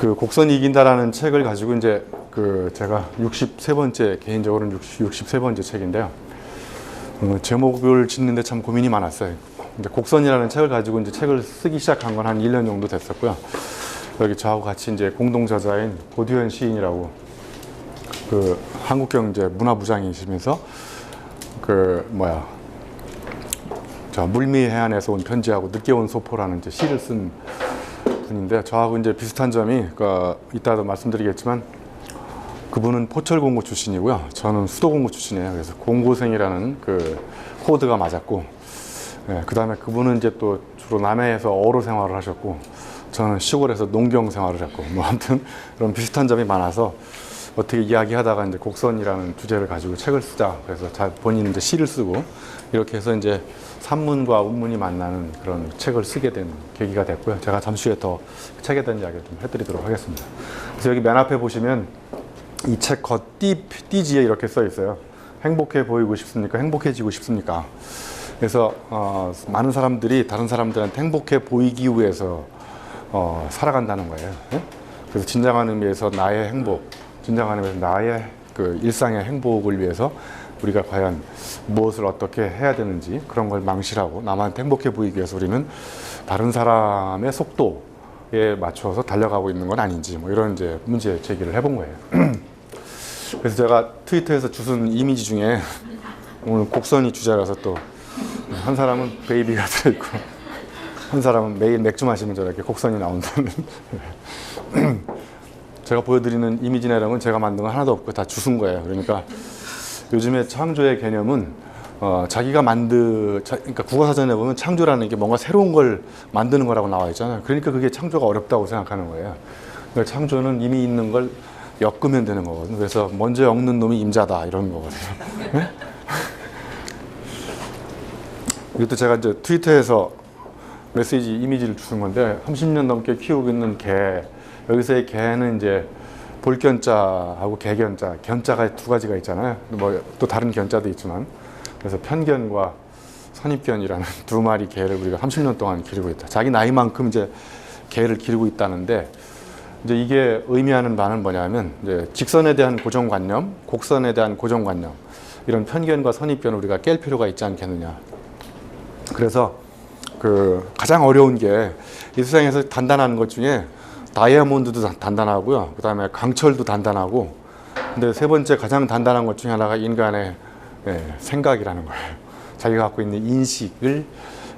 그 곡선이 이긴다라는 책을 가지고 이제 그 제가 63번째, 개인적으로는 63번째 책인데요. 제목을 짓는데 참 고민이 많았어요. 이제 곡선이라는 책을 가지고 이제 책을 쓰기 시작한 건 한 1년 정도 됐었고요. 여기 저하고 같이 이제 공동 저자인 고두현 시인이라고 그 한국경제 문화부장이시면서 저 물미해안에서 온 편지하고 늦게 온 소포라는 이제 시를 쓴 분인데, 저하고 이제 비슷한 점이 이따도 말씀드리겠지만 그분은 포철공고 출신이고요. 저는 수도공고 출신이에요. 그래서 공고생이라는 그 코드가 맞았고, 그 다음에 그분은 이제 또 주로 남해에서 어로 생활을 하셨고, 저는 시골에서 농경 생활을 했고, 뭐 아무튼 그런 비슷한 점이 많아서 어떻게 이야기하다가 이제 곡선이라는 주제를 가지고 책을 쓰자. 그래서 본인은 이제 시를 쓰고 이렇게 해서 이제 산문과 운문이 만나는 그런 책을 쓰게 된 계기가 됐고요. 제가 잠시 후에 더 책에 대한 이야기를 좀 해드리도록 하겠습니다. 그래서 여기 맨 앞에 보시면 이 책 겉띠지에 이렇게 써 있어요. 행복해 보이고 싶습니까? 행복해지고 싶습니까? 그래서 많은 사람들이 다른 사람들한테 행복해 보이기 위해서 살아간다는 거예요. 그래서 진정한 의미에서 나의 행복, 진정한 의미에서 나의 그 일상의 행복을 위해서 우리가 과연 무엇을 어떻게 해야 되는지 그런 걸 망실하고 남한테 행복해 보이기 위해서 우리는 다른 사람의 속도에 맞춰서 달려가고 있는 건 아닌지, 뭐 이런 이제 문제 제기를 해본 거예요. 그래서 제가 트위터에서 주순 이미지 중에 오늘 곡선이 주제라서 또 한 사람은 베이비가 들어있고 한 사람은 매일 맥주 마시면 저렇게 곡선이 나온다는 제가 보여드리는 이미지나 이런 건 제가 만든 건 하나도 없고 다 주순 거예요. 그러니까 요즘에 창조의 개념은 자기가 그러니까 국어사전에 보면 창조라는 게 뭔가 새로운 걸 만드는 거라고 나와 있잖아요. 그러니까 그게 창조가 어렵다고 생각하는 거예요. 그러니까 창조는 이미 있는 걸 엮으면 되는 거거든요. 그래서 먼저 엮는 놈이 임자다 이런 거거든요. 네? 이것도 제가 이제 트위터에서 메시지 이미지를 주는 건데, 30년 넘게 키우고 있는 개, 여기서의 개는 이제 볼견자하고 개견자, 견자가 두 가지가 있잖아요. 뭐 또 다른 견자도 있지만, 그래서 편견과 선입견이라는 두 마리 개를 우리가 30년 동안 기르고 있다. 자기 나이만큼 이제 개를 기르고 있다는데, 이제 이게 의미하는 바는 뭐냐면, 이제 직선에 대한 고정관념, 곡선에 대한 고정관념, 이런 편견과 선입견을 우리가 깰 필요가 있지 않겠느냐. 그래서 가장 어려운 게 이 세상에서 단단한 것 중에 다이아몬드도 단단하고요. 그 다음에 강철도 단단하고, 근데 세 번째 가장 단단한 것 중에 하나가 인간의 생각이라는 거예요. 자기가 갖고 있는 인식을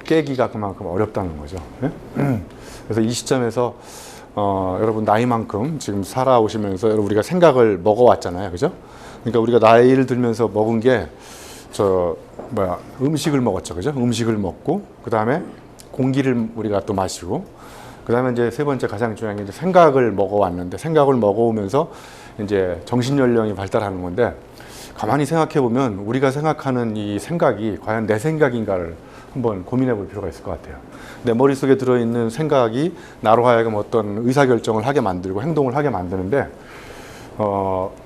깨기가 그만큼 어렵다는 거죠. 그래서 이 시점에서 여러분 나이만큼 지금 살아오시면서 여러분 우리가 생각을 먹어왔잖아요. 그죠? 그러니까 우리가 나이를 들면서 먹은 게 음식을 먹었죠. 그죠? 음식을 먹고, 그 다음에 공기를 우리가 또 마시고, 그 다음에 이제 세 번째 가장 중요한 게 이제 생각을 먹어왔는데, 생각을 먹어오면서 이제 정신연령이 발달하는 건데, 가만히 생각해 보면 우리가 생각하는 이 생각이 과연 내 생각인가를 한번 고민해 볼 필요가 있을 것 같아요. 내 머릿속에 들어있는 생각이 나로 하여금 어떤 의사결정을 하게 만들고 행동을 하게 만드는데,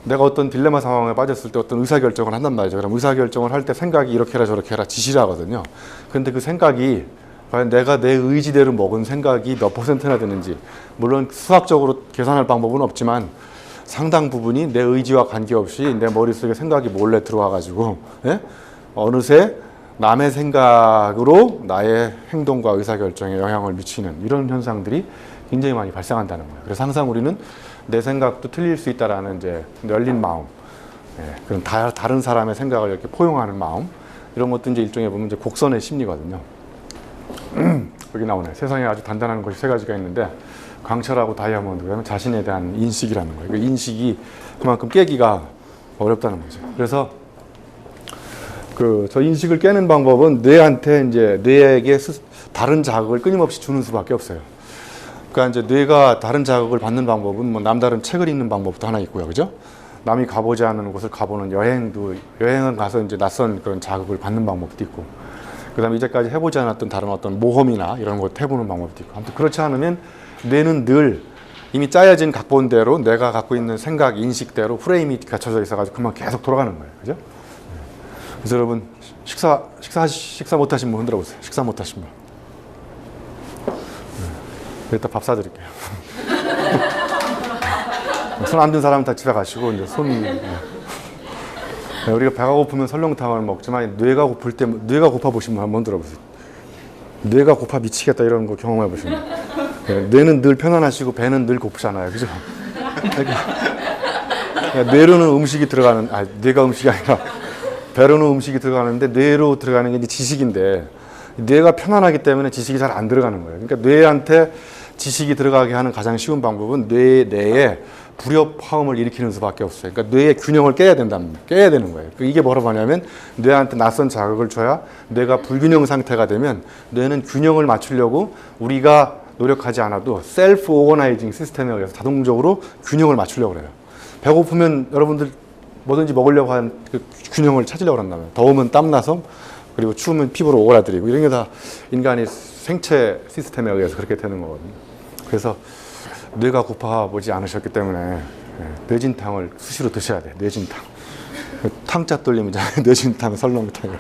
내가 어떤 딜레마 상황에 빠졌을 때 어떤 의사결정을 한단 말이죠. 그럼 의사결정을 할 때 생각이 이렇게 해라 저렇게 해라 지시를 하거든요. 그런데 그 생각이 과연 내가 내 의지대로 먹은 생각이 몇 %나 되는지, 물론 수학적으로 계산할 방법은 없지만 상당 부분이 내 의지와 관계없이 내 머릿속에 생각이 몰래 들어와 가지고 어느새 남의 생각으로 나의 행동과 의사결정에 영향을 미치는 이런 현상들이 굉장히 많이 발생한다는 거예요. 그래서 항상 우리는 내 생각도 틀릴 수 있다라는 이제 열린 마음, 그런 다른 사람의 생각을 이렇게 포용하는 마음, 이런 것도 이제 일종의 보면 이제 곡선의 심리거든요. 여기 나오네. 세상에 아주 단단한 것이 세 가지가 있는데, 강철하고 다이아몬드, 그다음에 자신에 대한 인식이라는 거예요. 그 인식이 그만큼 깨기가 어렵다는 거죠. 그래서 저 인식을 깨는 방법은 뇌에게 다른 자극을 끊임없이 주는 수밖에 없어요. 그러니까 이제 뇌가 다른 자극을 받는 방법은 뭐 남다른 책을 읽는 방법도 하나 있고요. 그죠? 남이 가보지 않은 곳을 가보는 여행을 가서 이제 낯선 그런 자극을 받는 방법도 있고, 그 다음에 이제까지 해보지 않았던 다른 어떤 모험이나 이런 것 해보는 방법도 있고, 아무튼 그렇지 않으면 뇌는 늘 이미 짜여진 각본대로 내가 갖고 있는 생각, 인식대로 프레임이 갖춰져 있어가지고 그만 계속 돌아가는 거예요. 그죠? 그래서 여러분, 식사 못하신 분 흔들어 보세요. 식사 못하신 분. 이따 밥 사드릴게요. 손 안 든 사람은 다 집에 가시고 이제 우리가 배가 고프면 설렁탕을 먹지만 뇌가 고플 때 뇌가 고파 보신 분 한번 들어보세요. 뇌가 고파 미치겠다 이런 거 경험해 보시면 뇌는 늘 편안하시고 배는 늘 고프잖아요, 그죠? 그러니까 뇌로는 음식이 들어가는 뇌가 음식이 아니라 배로는 음식이 들어가는데 뇌로 들어가는 게 이제 지식인데 뇌가 편안하기 때문에 지식이 잘 안 들어가는 거예요. 그러니까 뇌한테 지식이 들어가게 하는 가장 쉬운 방법은 뇌 내에 불협화음을 일으키는 수밖에 없어요. 그러니까 뇌의 균형을 깨야 된답니다. 깨야 되는 거예요. 이게 뭐라고 하냐면 뇌한테 낯선 자극을 줘야 뇌가 불균형 상태가 되면 뇌는 균형을 맞추려고 우리가 노력하지 않아도 셀프 오거나이징 시스템에 의해서 자동적으로 균형을 맞추려고 그래요. 배고프면 여러분들 뭐든지 먹으려고 하는 그 균형을 찾으려고 한다면 더우면 땀나서 그리고 추우면 피부로 오그라들이고 이런 게 다 인간의 생체 시스템에 의해서 그렇게 되는 거거든요. 그래서 뇌가 고파 보지 않으셨기 때문에 뇌진탕을 수시로 드셔야 돼요. 뇌진탕. 탕자 돌리면 뇌진탕, 설렁탕.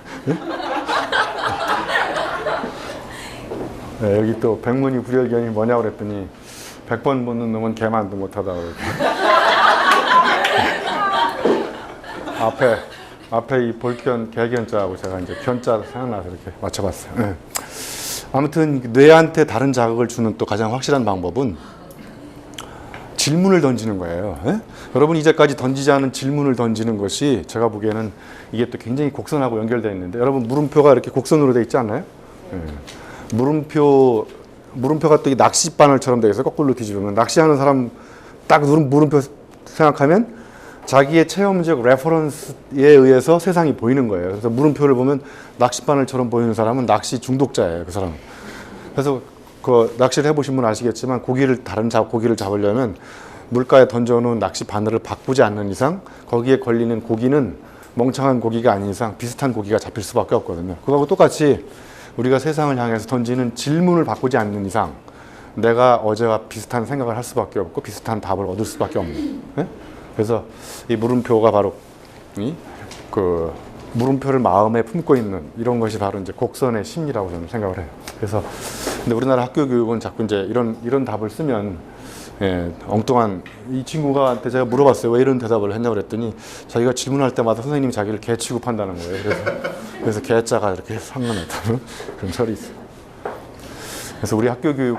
네, 여기 또 백문이 불여일견이 뭐냐고 그랬더니 100번 묻는 놈은 개만도 못하다 그러고. 앞에 이 볼견, 개견자하고 제가 이제 견자 생각나서 이렇게 맞춰봤어요. 네. 아무튼 뇌한테 다른 자극을 주는 또 가장 확실한 방법은 질문을 던지는 거예요. 예? 여러분 이제까지 던지지 않은 질문을 던지는 것이 제가 보기에는 이게 또 굉장히 곡선하고 연결되어 있는데 여러분 물음표가 이렇게 곡선으로 되어 있지 않나요? 예. 물음표가 또 낚싯바늘처럼 되어 있어요. 거꾸로 뒤집으면 낚시하는 사람 딱 물음표 생각하면 자기의 체험적 레퍼런스에 의해서 세상이 보이는 거예요. 그래서 물음표를 보면 낚싯바늘처럼 보이는 사람은 낚시 중독자예요. 그 사람은. 그래서 그 낚시를 해보신 분 아시겠지만 다른 고기를 잡으려면 물가에 던져놓은 낚시 바늘을 바꾸지 않는 이상 거기에 걸리는 고기는 멍청한 고기가 아닌 이상 비슷한 고기가 잡힐 수밖에 없거든요. 그거하고 똑같이 우리가 세상을 향해서 던지는 질문을 바꾸지 않는 이상 내가 어제와 비슷한 생각을 할 수밖에 없고 비슷한 답을 얻을 수밖에 없는. 네? 그래서 이 물음표가 바로 그 물음표를 마음에 품고 있는 이런 것이 바로 이제 곡선의 심리라고 저는 생각을 해요. 그래서 근데 우리나라 학교 교육은 자꾸 이제 이런 답을 쓰면 엉뚱한 이 친구가한테 제가 물어봤어요. 왜 이런 대답을 했냐고 그랬더니 자기가 질문할 때마다 선생님이 자기를 개 취급한다는 거예요. 그래서 개자가 이렇게 상관했다는 그런 설이 있어요. 그래서 우리 학교 교육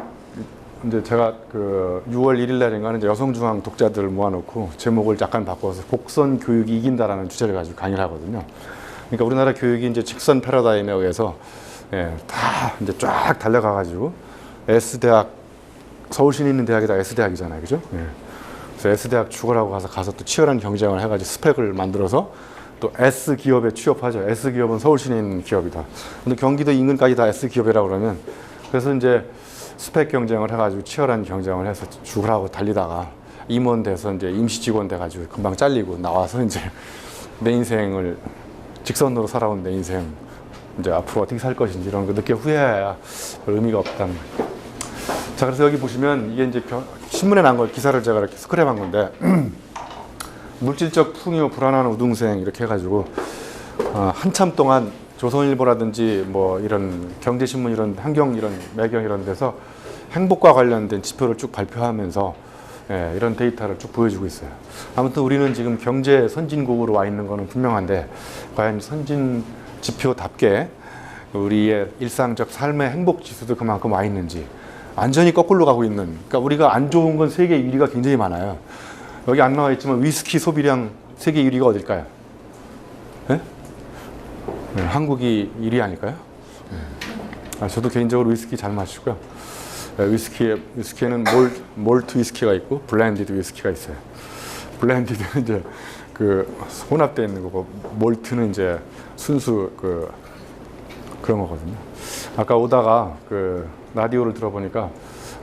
이제 제가 그 6월 1일 날인가는 이제 여성중앙 독자들을 모아놓고 제목을 약간 바꿔서 곡선 교육이 이긴다라는 주제를 가지고 강의를 하거든요. 그러니까 우리나라 교육이 이제 직선 패러다임에 의해서 다 이제 쫙 달려가가지고 S대학 서울시내 있는 대학이 다 S대학이잖아요, 그죠? 그래서 S대학 죽으라고 가서 또 치열한 경쟁을 해가지고 스펙을 만들어서 또 S기업에 취업하죠. S기업은 서울시내에 있는 기업이다. 근데 경기도 인근까지 다 S기업이라고 그러면 그래서 이제 스펙 경쟁을 해가지고 치열한 경쟁을 해서 죽으라고 달리다가 임원 돼서 이제 임시 직원 돼가지고 금방 잘리고 나와서 이제 내 인생을 직선으로 살아온 내 인생 이제 앞으로 어떻게 살 것인지 이런 거 늦게 후회해야 별 의미가 없다는 거예요. 자, 그래서 여기 보시면 이게 이제 신문에 난 걸 기사를 제가 이렇게 스크랩한 건데 물질적 풍요 불안한 우등생 이렇게 해가지고 한참 동안 조선일보라든지 뭐 이런 경제신문 이런 환경 이런 매경 이런 데서 행복과 관련된 지표를 쭉 발표하면서 이런 데이터를 쭉 보여주고 있어요. 아무튼 우리는 지금 경제 선진국으로 와 있는 거는 분명한데 과연 선진 지표답게 우리의 일상적 삶의 행복 지수도 그만큼 와 있는지 완전히 거꾸로 가고 있는, 그러니까 우리가 안 좋은 건 세계 1위가 굉장히 많아요. 여기 안 나와 있지만 위스키 소비량 세계 1위가 어딜까요? 한국이 1위 아닐까요? 저도 개인적으로 위스키 잘 마시고요. 위스키에는 몰트 위스키가 있고 블렌디드 위스키가 있어요. 블렌디드는 이제 그 혼합되어 있는 거고 몰트는 이제 순수 그런 거거든요. 아까 오다가 그 라디오를 들어보니까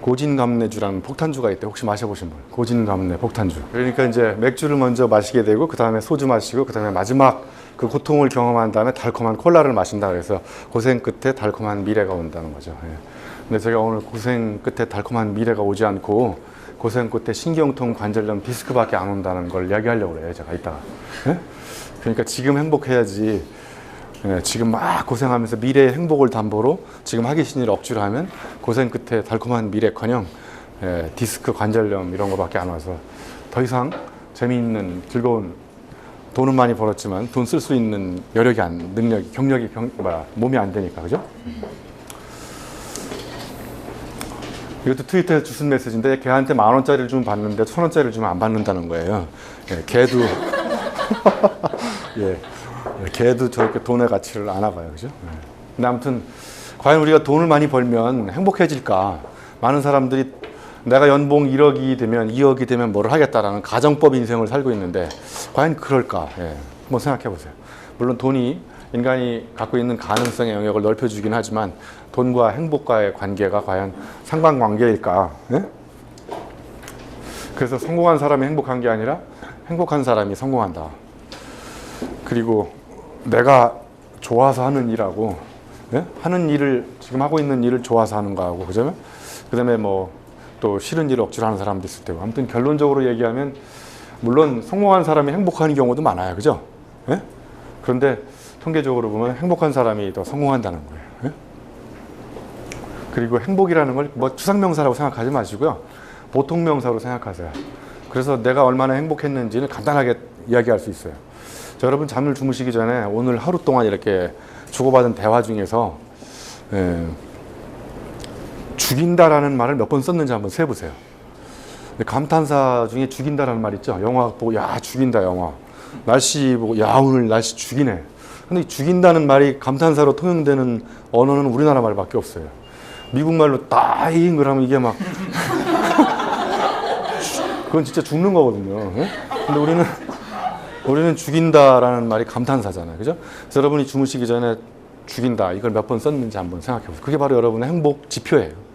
고진감래주라는 폭탄주가 있대. 혹시 마셔보신 분? 고진감래 폭탄주. 그러니까 이제 맥주를 먼저 마시게 되고 그 다음에 소주 마시고 그 다음에 마지막 그 고통을 경험한 다음에 달콤한 콜라를 마신다 그래서 고생 끝에 달콤한 미래가 온다는 거죠. 근데 제가 오늘 고생 끝에 달콤한 미래가 오지 않고 고생 끝에 신경통, 관절염, 디스크밖에 안 온다는 걸 이야기하려고 그래요. 제가 이따가. 그러니까 지금 행복해야지. 지금 막 고생하면서 미래의 행복을 담보로 지금 하기 싫은 일을 억지로 하면 고생 끝에 달콤한 미래커녕 디스크 관절염 이런 거밖에 안 와서 더 이상 재미있는 즐거운 돈은 많이 벌었지만 돈 쓸 수 있는 여력이 능력이 경력이 몸이 안 되니까 그죠? 이것도 트위터에 주신 메시지인데 걔한테 10,000원짜리를 주면 받는데 1,000원짜리를 주면 안 받는다는 거예요. 걔도 걔도 저렇게 돈의 가치를 아나 봐요, 그죠? 근데 아무튼 과연 우리가 돈을 많이 벌면 행복해질까? 많은 사람들이 내가 연봉 1억이 되면 2억이 되면 뭐를 하겠다라는 가정법 인생을 살고 있는데 과연 그럴까? 한번 생각해 보세요. 물론 돈이 인간이 갖고 있는 가능성의 영역을 넓혀주긴 하지만 돈과 행복과의 관계가 과연 상관관계일까? 그래서 성공한 사람이 행복한 게 아니라 행복한 사람이 성공한다. 그리고 내가 좋아서 하는 일하고 하는 일을 지금 하고 있는 일을 좋아서 하는 거하고 그다음에 뭐 또 싫은 일을 억지로 하는 사람도 있을 테고 아무튼 결론적으로 얘기하면 물론 성공한 사람이 행복한 경우도 많아요, 그죠? 그런데 통계적으로 보면 행복한 사람이 더 성공한다는 거예요. 그리고 행복이라는 걸 뭐 추상명사라고 생각하지 마시고요, 보통명사로 생각하세요. 그래서 내가 얼마나 행복했는지는 간단하게 이야기할 수 있어요. 자, 여러분 잠을 주무시기 전에 오늘 하루 동안 이렇게 주고받은 대화 중에서 죽인다라는 말을 몇 번 썼는지 한번 세보세요. 감탄사 중에 죽인다라는 말 있죠. 영화 보고 야 죽인다 영화. 날씨 보고 야 오늘 날씨 죽이네. 근데 죽인다는 말이 감탄사로 통용되는 언어는 우리나라 말밖에 없어요. 미국 말로 따잉 그러면 이게 막 그건 진짜 죽는 거거든요. 근데 우리는 죽인다라는 말이 감탄사잖아요, 그죠? 그래서 여러분이 주무시기 전에 죽인다 이걸 몇 번 썼는지 한번 생각해 보세요. 그게 바로 여러분의 행복 지표예요.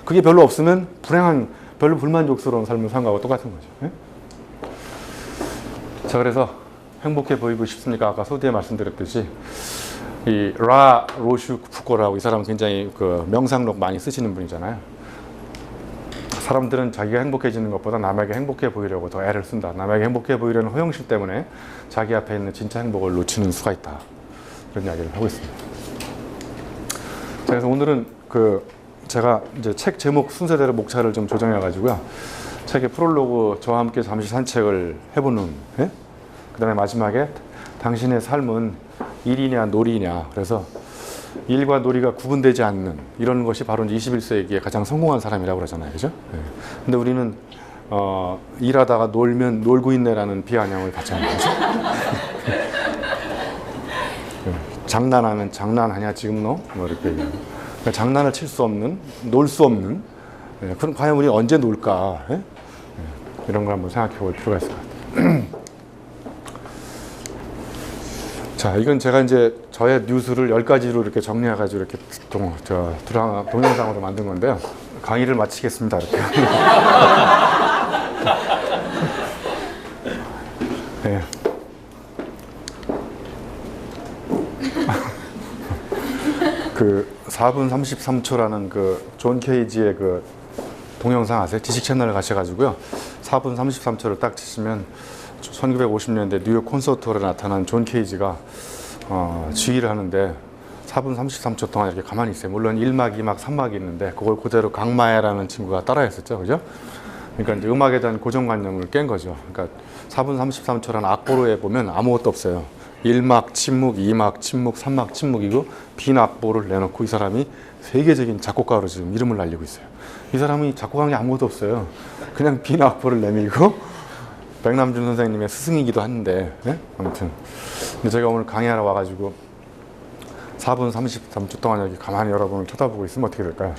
그게 별로 없으면 별로 불만족스러운 삶을 산 거하고 똑같은 거죠. 자, 그래서 행복해 보이고 싶습니까? 아까 소디에 말씀드렸듯이 이 라 로슈푸코라고 이 사람은 굉장히 그 명상록 많이 쓰시는 분이잖아요. 사람들은 자기가 행복해지는 것보다 남에게 행복해 보이려고 더 애를 쓴다. 남에게 행복해 보이려는 허영심 때문에 자기 앞에 있는 진짜 행복을 놓치는 수가 있다. 그런 이야기를 하고 있습니다. 자, 그래서 오늘은 제가 이제 책 제목 순서대로 목차를 좀 조정해 가지고요. 책의 프롤로그 저와 함께 잠시 산책을 해보는, 그다음에 마지막에 당신의 삶은 일이냐 놀이냐. 그래서 일과 놀이가 구분되지 않는 이런 것이 바로 이제 21세기에 가장 성공한 사람이라고 그러잖아요, 그죠? 근데 우리는 일하다가 놀고 있네라는 비아냥을 받지 않는 거죠. 장난하면 장난하냐 지금 너? 뭐 이렇게 얘기하고. 그러니까 장난을 칠 수 없는, 놀 수 없는. 그럼 과연 우리 언제 놀까? 이런 걸 한번 생각해 볼 필요가 있을 것 같아요. 자, 이건 제가 이제 저의 뉴스를 10가지로 이렇게 정리해가지고 이렇게 동영상으로 만든 건데요. 강의를 마치겠습니다. 이렇게. 네. 그 4분 33초라는 그 존 케이지의 그 동영상 아세요? 지식 채널을 가셔가지고요. 4분 33초를 딱 치시면 1950년대 뉴욕 콘서트홀에 나타난 존 케이지가 지휘를 하는데 4분 33초 동안 이렇게 가만히 있어요. 물론 1막, 2막, 3막이 있는데 그걸 그대로 강마애라는 친구가 따라했었죠. 그죠? 그러니까 이제 음악에 대한 고정관념을 깬 거죠. 그러니까 4분 33초라는 악보로에 보면 아무것도 없어요. 1막 침묵, 2막 침묵, 3막 침묵이고 빈 악보를 내놓고 이 사람이 세계적인 작곡가로 지금 이름을 날리고 있어요. 이 사람이 작곡한 게 아무것도 없어요. 그냥 빈 악보를 내밀고 백남준 선생님의 스승이기도 한데 아무튼 근데 제가 오늘 강의하러 와가지고 4분 33초 동안 여기 가만히 여러분을 쳐다보고 있으면 어떻게 될까요?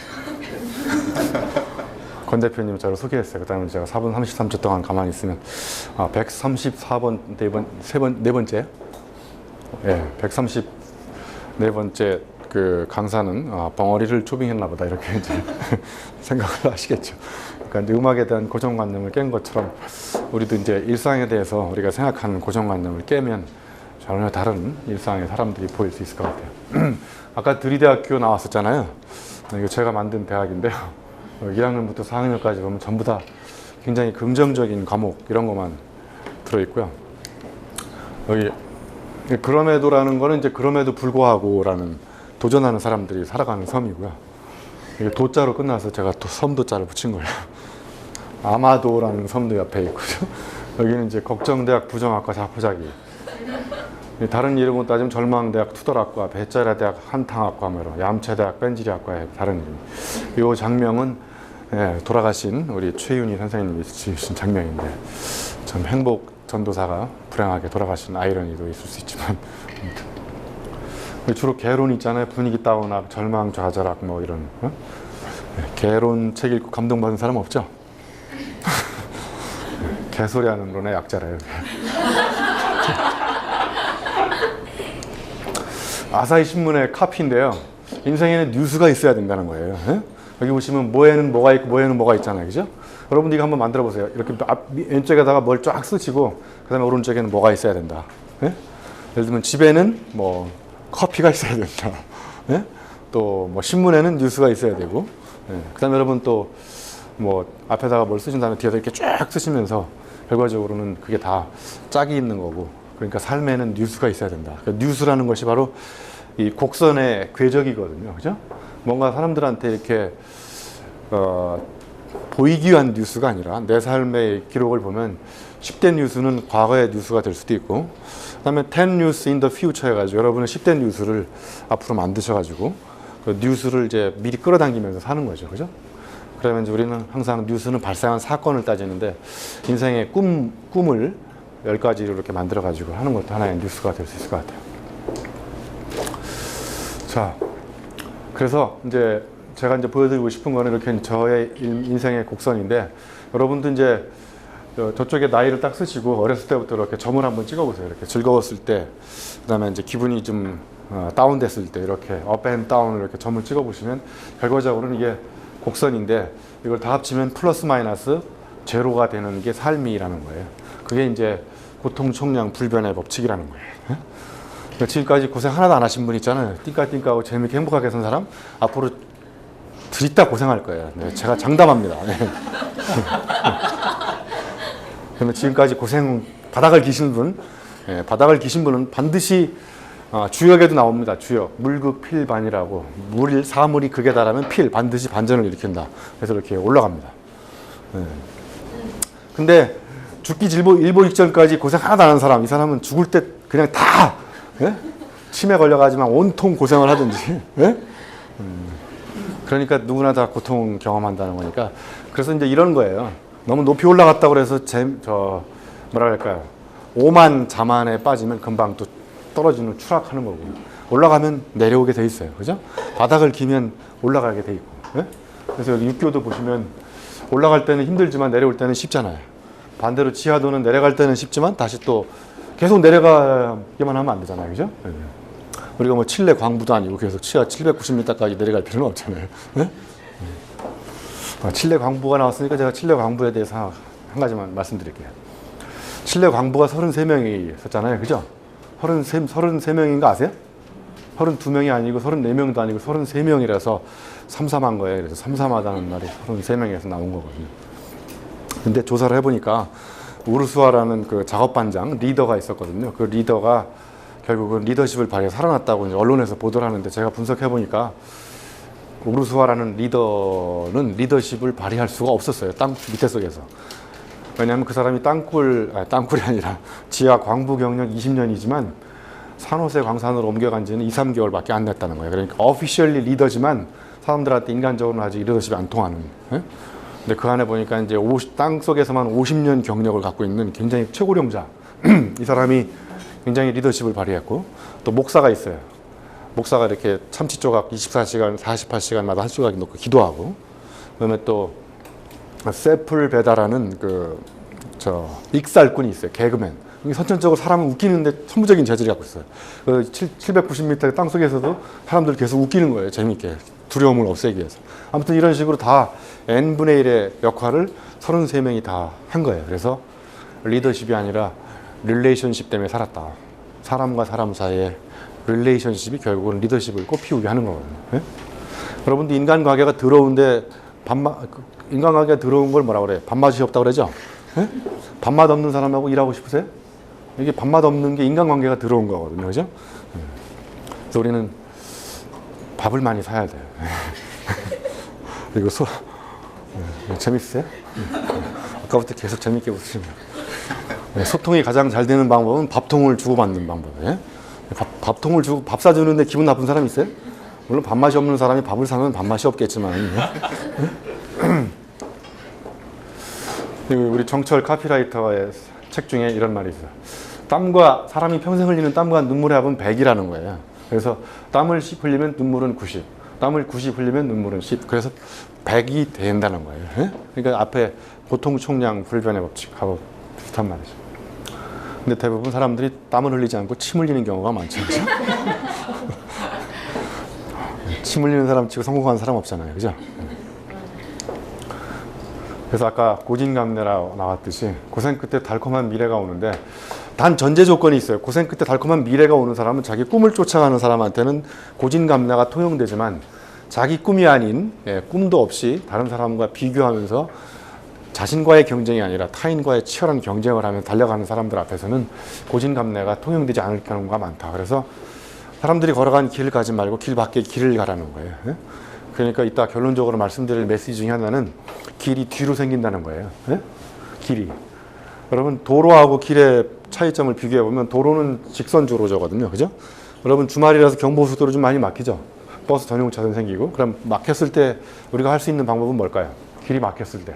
권 대표님 저를 소개했어요. 그 다음에 제가 4분 33초 동안 가만히 있으면 134번 네 번째 134번째 그 강사는 벙어리를 초빙했나 보다 이렇게 이제 생각을 하시겠죠. 그러니까 이제 음악에 대한 고정관념을 깬 것처럼 우리도 이제 일상에 대해서 우리가 생각하는 고정관념을 깨면 전혀 다른 일상의 사람들이 보일 수 있을 것 같아요. 아까 드리대학교 나왔었잖아요. 이거 제가 만든 대학인데요. 1학년부터 4학년까지 보면 전부 다 굉장히 긍정적인 과목 이런 것만 들어있고요. 여기 그럼에도라는 거는 이제 그럼에도 불구하고라는 도전하는 사람들이 살아가는 섬이고요. 이게 도자로 끝나서 제가 또 섬도자를 붙인 거예요. 아마도라는 섬도 옆에 있고 여기는 이제 걱정대학 부정학과 자포자기. 다른 이름으로 따지면 절망대학 투덜학과, 배짜라대학 한탕학과, 얌체대학 뺀질이학과의 다른 이름. 이 장면은 돌아가신 우리 최윤희 선생님이 지으신 장면인데 참 행복 전도사가 불행하게 돌아가신 아이러니도 있을 수 있지만 주로 개론 있잖아요. 분위기 다운학, 절망 좌절학 이런 개론 책 읽고 감동받은 사람 없죠? 개소리하는 론의 약자래요. 아사히 신문의 카피인데요. 인생에는 뉴스가 있어야 된다는 거예요. 여기 보시면 뭐에는 뭐가 있고 뭐에는 뭐가 있잖아요. 그죠? 여러분도 이거 한번 만들어 보세요. 이렇게 왼쪽에다가 뭘 쫙 쓰시고 그 다음에 오른쪽에는 뭐가 있어야 된다. 예를 들면 집에는 커피가 있어야 된다. 또 신문에는 뉴스가 있어야 되고 그 다음에 여러분 또 앞에다가 뭘 쓰신 다음에 뒤에다 이렇게 쫙 쓰시면서 결과적으로는 그게 다 짝이 있는 거고 그러니까 삶에는 뉴스가 있어야 된다. 그러니까 뉴스라는 것이 바로 이 곡선의 궤적이거든요. 그죠? 뭔가 사람들한테 이렇게 보이기 위한 뉴스가 아니라 내 삶의 기록을 보면 10대 뉴스는 과거의 뉴스가 될 수도 있고 그 다음에 10 뉴스 in the future 해가지고 여러분은 10대 뉴스를 앞으로 만드셔가지고 그 뉴스를 이제 미리 끌어당기면서 사는 거죠. 그죠? 그러면 이제 우리는 항상 뉴스는 발생한 사건을 따지는데 인생의 꿈을 10가지로 이렇게 만들어가지고 하는 것도 하나의 뉴스가 될 수 있을 것 같아요. 자, 그래서 이제 제가 이제 보여드리고 싶은 거는 이렇게 저의 인생의 곡선인데 여러분도 이제 저쪽에 나이를 딱 쓰시고 어렸을 때부터 이렇게 점을 한번 찍어보세요. 이렇게 즐거웠을 때, 그 다음에 이제 기분이 좀 다운됐을 때 이렇게 업 앤 다운을 이렇게 점을 찍어보시면 결과적으로는 이게 곡선인데 이걸 다 합치면 플러스 마이너스 제로가 되는 게 삶이라는 거예요. 그게 이제 고통 총량 불변의 법칙이라는 거예요. 그러니까 지금까지 고생 하나도 안 하신 분 있잖아요. 띵까띵까하고 재밌게 행복하게 산 사람 앞으로 드립다 고생할 거예요. 네, 제가 장담합니다. 네. 그러면 지금까지 고생 바닥을 기신 분, 바닥을 기신 분은 반드시 주역에도 나옵니다. 주역 물극 필반이라고 사물이 극에 달하면 필 반드시 반전을 일으킨다. 그래서 이렇게 올라갑니다. 근데 죽기 일보 직전까지 고생 하나도 안 한 사람, 이 사람은 죽을 때 그냥 다 치매 걸려가지만 온통 고생을 하든지. 그러니까 누구나 다 고통 경험한다는 거니까. 그래서 이제 이런 거예요. 너무 높이 올라갔다고 해서 뭐라 그럴까요? 오만 자만에 빠지면 금방 또 떨어지는 추락하는 거고 올라가면 내려오게 돼 있어요. 그죠? 바닥을 기면 올라가게 돼 있고. 그래서 여기 육교도 보시면 올라갈 때는 힘들지만 내려올 때는 쉽잖아요. 반대로 지하도는 내려갈 때는 쉽지만 다시 또 계속 내려가기만 하면 안 되잖아요. 그죠? 우리가 칠레 광부도 아니고 계속 지하 790m까지 내려갈 필요는 없잖아요. 칠레 광부가 나왔으니까 제가 칠레 광부에 대해서 한 가지만 말씀드릴게요. 칠레 광부가 33명이 있었잖아요. 그죠? 33명인가 아세요? 32명이 아니고 34명도 아니고 33명이라서 삼삼한 거예요. 그래서 삼삼하다는 말이 33명에서 나온 거거든요. 근데 조사를 해보니까 우르수아라는 그 작업반장 리더가 있었거든요. 그 리더가 결국은 리더십을 발휘해 살아났다고 이제 언론에서 보도를 하는데 제가 분석해보니까 우르수아라는 리더는 리더십을 발휘할 수가 없었어요. 땅 밑에 속에서. 왜냐하면 그 사람이 땅굴이 아니라 지하 광부 경력 20년이지만 산호세 광산으로 옮겨간 지는 2, 3개월밖에 안 됐다는 거예요. 그러니까 오피셜리 리더지만 사람들한테 인간적으로는 아직 리더십이 안 통하는. 근데 그 안에 보니까 이제 땅 속에서만 50년 경력을 갖고 있는 굉장히 최고령자. 이 사람이 굉장히 리더십을 발휘했고 또 목사가 있어요. 목사가 이렇게 참치 조각 24시간, 48시간마다 한 조각 놓고 기도하고 그다음에 또 세풀베다라는 익살꾼이 있어요. 개그맨. 선천적으로 사람을 웃기는데 천부적인 재질이 갖고 있어요. 790m 땅 속에서도 사람들 계속 웃기는 거예요. 재밌게. 두려움을 없애기 위해서. 아무튼 이런 식으로 다 n분의 1의 역할을 33명이 다 한 거예요. 그래서 리더십이 아니라 릴레이션십 때문에 살았다. 사람과 사람 사이의 릴레이션십이 결국은 리더십을 꽃피우게 하는 거거든요. 여러분도 인간관계가 더러운데 인간관계가 더러운 걸 뭐라 그래요? 밥맛이 없다고 그러죠? 밥맛 없는 사람하고 일하고 싶으세요? 이게 밥맛 없는 게 인간관계가 더러운 거거든요. 그죠? 그래서 우리는 밥을 많이 사야 돼요. 그리고 재밌어요? 아까부터 계속 재밌게 웃으시네요. 소통이 가장 잘 되는 방법은 밥통을 주고받는 방법이에요. 밥통을 주고 밥 사주는데 기분 나쁜 사람 있어요? 물론 밥맛이 없는 사람이 밥을 사면 밥맛이 없겠지만. 우리 정철 카피라이터의 책 중에 이런 말이 있어요. 사람이 평생 흘리는 땀과 눈물의 합은 100이라는 거예요. 그래서 땀을 10 흘리면 눈물은 90, 땀을 90 흘리면 눈물은 10. 그래서 100이 된다는 거예요. 그러니까 앞에 보통 총량 불변의 법칙하고 비슷한 말이죠. 근데 대부분 사람들이 땀을 흘리지 않고 침 흘리는 경우가 많죠. 침 흘리는 사람 치고 성공한 사람 없잖아요. 그죠? 그래서 아까 고진감래라 나왔듯이 고생 끝에 달콤한 미래가 오는데 단 전제 조건이 있어요. 고생 끝에 달콤한 미래가 오는 사람은 자기 꿈을 쫓아가는 사람한테는 고진감래가 통용되지만 자기 꿈이 아닌 꿈도 없이 다른 사람과 비교하면서 자신과의 경쟁이 아니라 타인과의 치열한 경쟁을 하면서 달려가는 사람들 앞에서는 고진감래가 통용되지 않을 경우가 많다. 그래서 사람들이 걸어간 길을 가지 말고 길 밖에 길을 가라는 거예요. 그러니까 이따 결론적으로 말씀드릴 메시지 중에 하나는 길이 뒤로 생긴다는 거예요. 길이. 여러분 도로하고 길의 차이점을 비교해 보면 도로는 직선주로저거든요. 그죠? 여러분 주말이라서 경부고속도로 좀 많이 막히죠? 버스 전용 차선 생기고. 그럼 막혔을 때 우리가 할 수 있는 방법은 뭘까요? 길이 막혔을 때.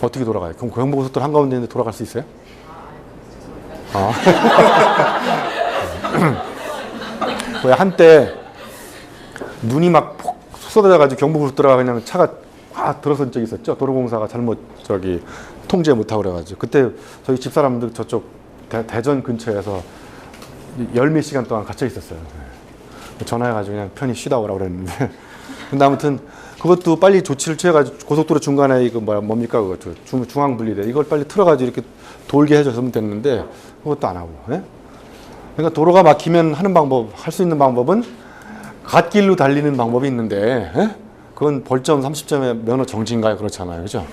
어떻게 돌아가요? 그럼 경부고속도로 한가운데 있는데 돌아갈 수 있어요? 왜 한때 눈이 막 폭 쏟아져가지고 경부고속도로가 그냥 차가 확 들어선 적이 있었죠. 도로공사가 잘못 통제 못하고 그래가지고 그때 저희 집사람들 저쪽 대전 근처에서 열 몇 시간 동안 갇혀 있었어요. 전화해가지고 그냥 편히 쉬다 오라고 그랬는데 근데 아무튼 그것도 빨리 조치를 취해가지고 고속도로 중간에 이거 뭡니까 그거 중앙분리대 이걸 빨리 틀어가지고 이렇게 돌게 해줬으면 됐는데 그것도 안 하고. 그러니까 도로가 막히면 하는 방법, 할 수 있는 방법은 갓길로 달리는 방법이 있는데 그건 벌점 30점의 면허 정지인가요? 그렇잖아요. 그죠?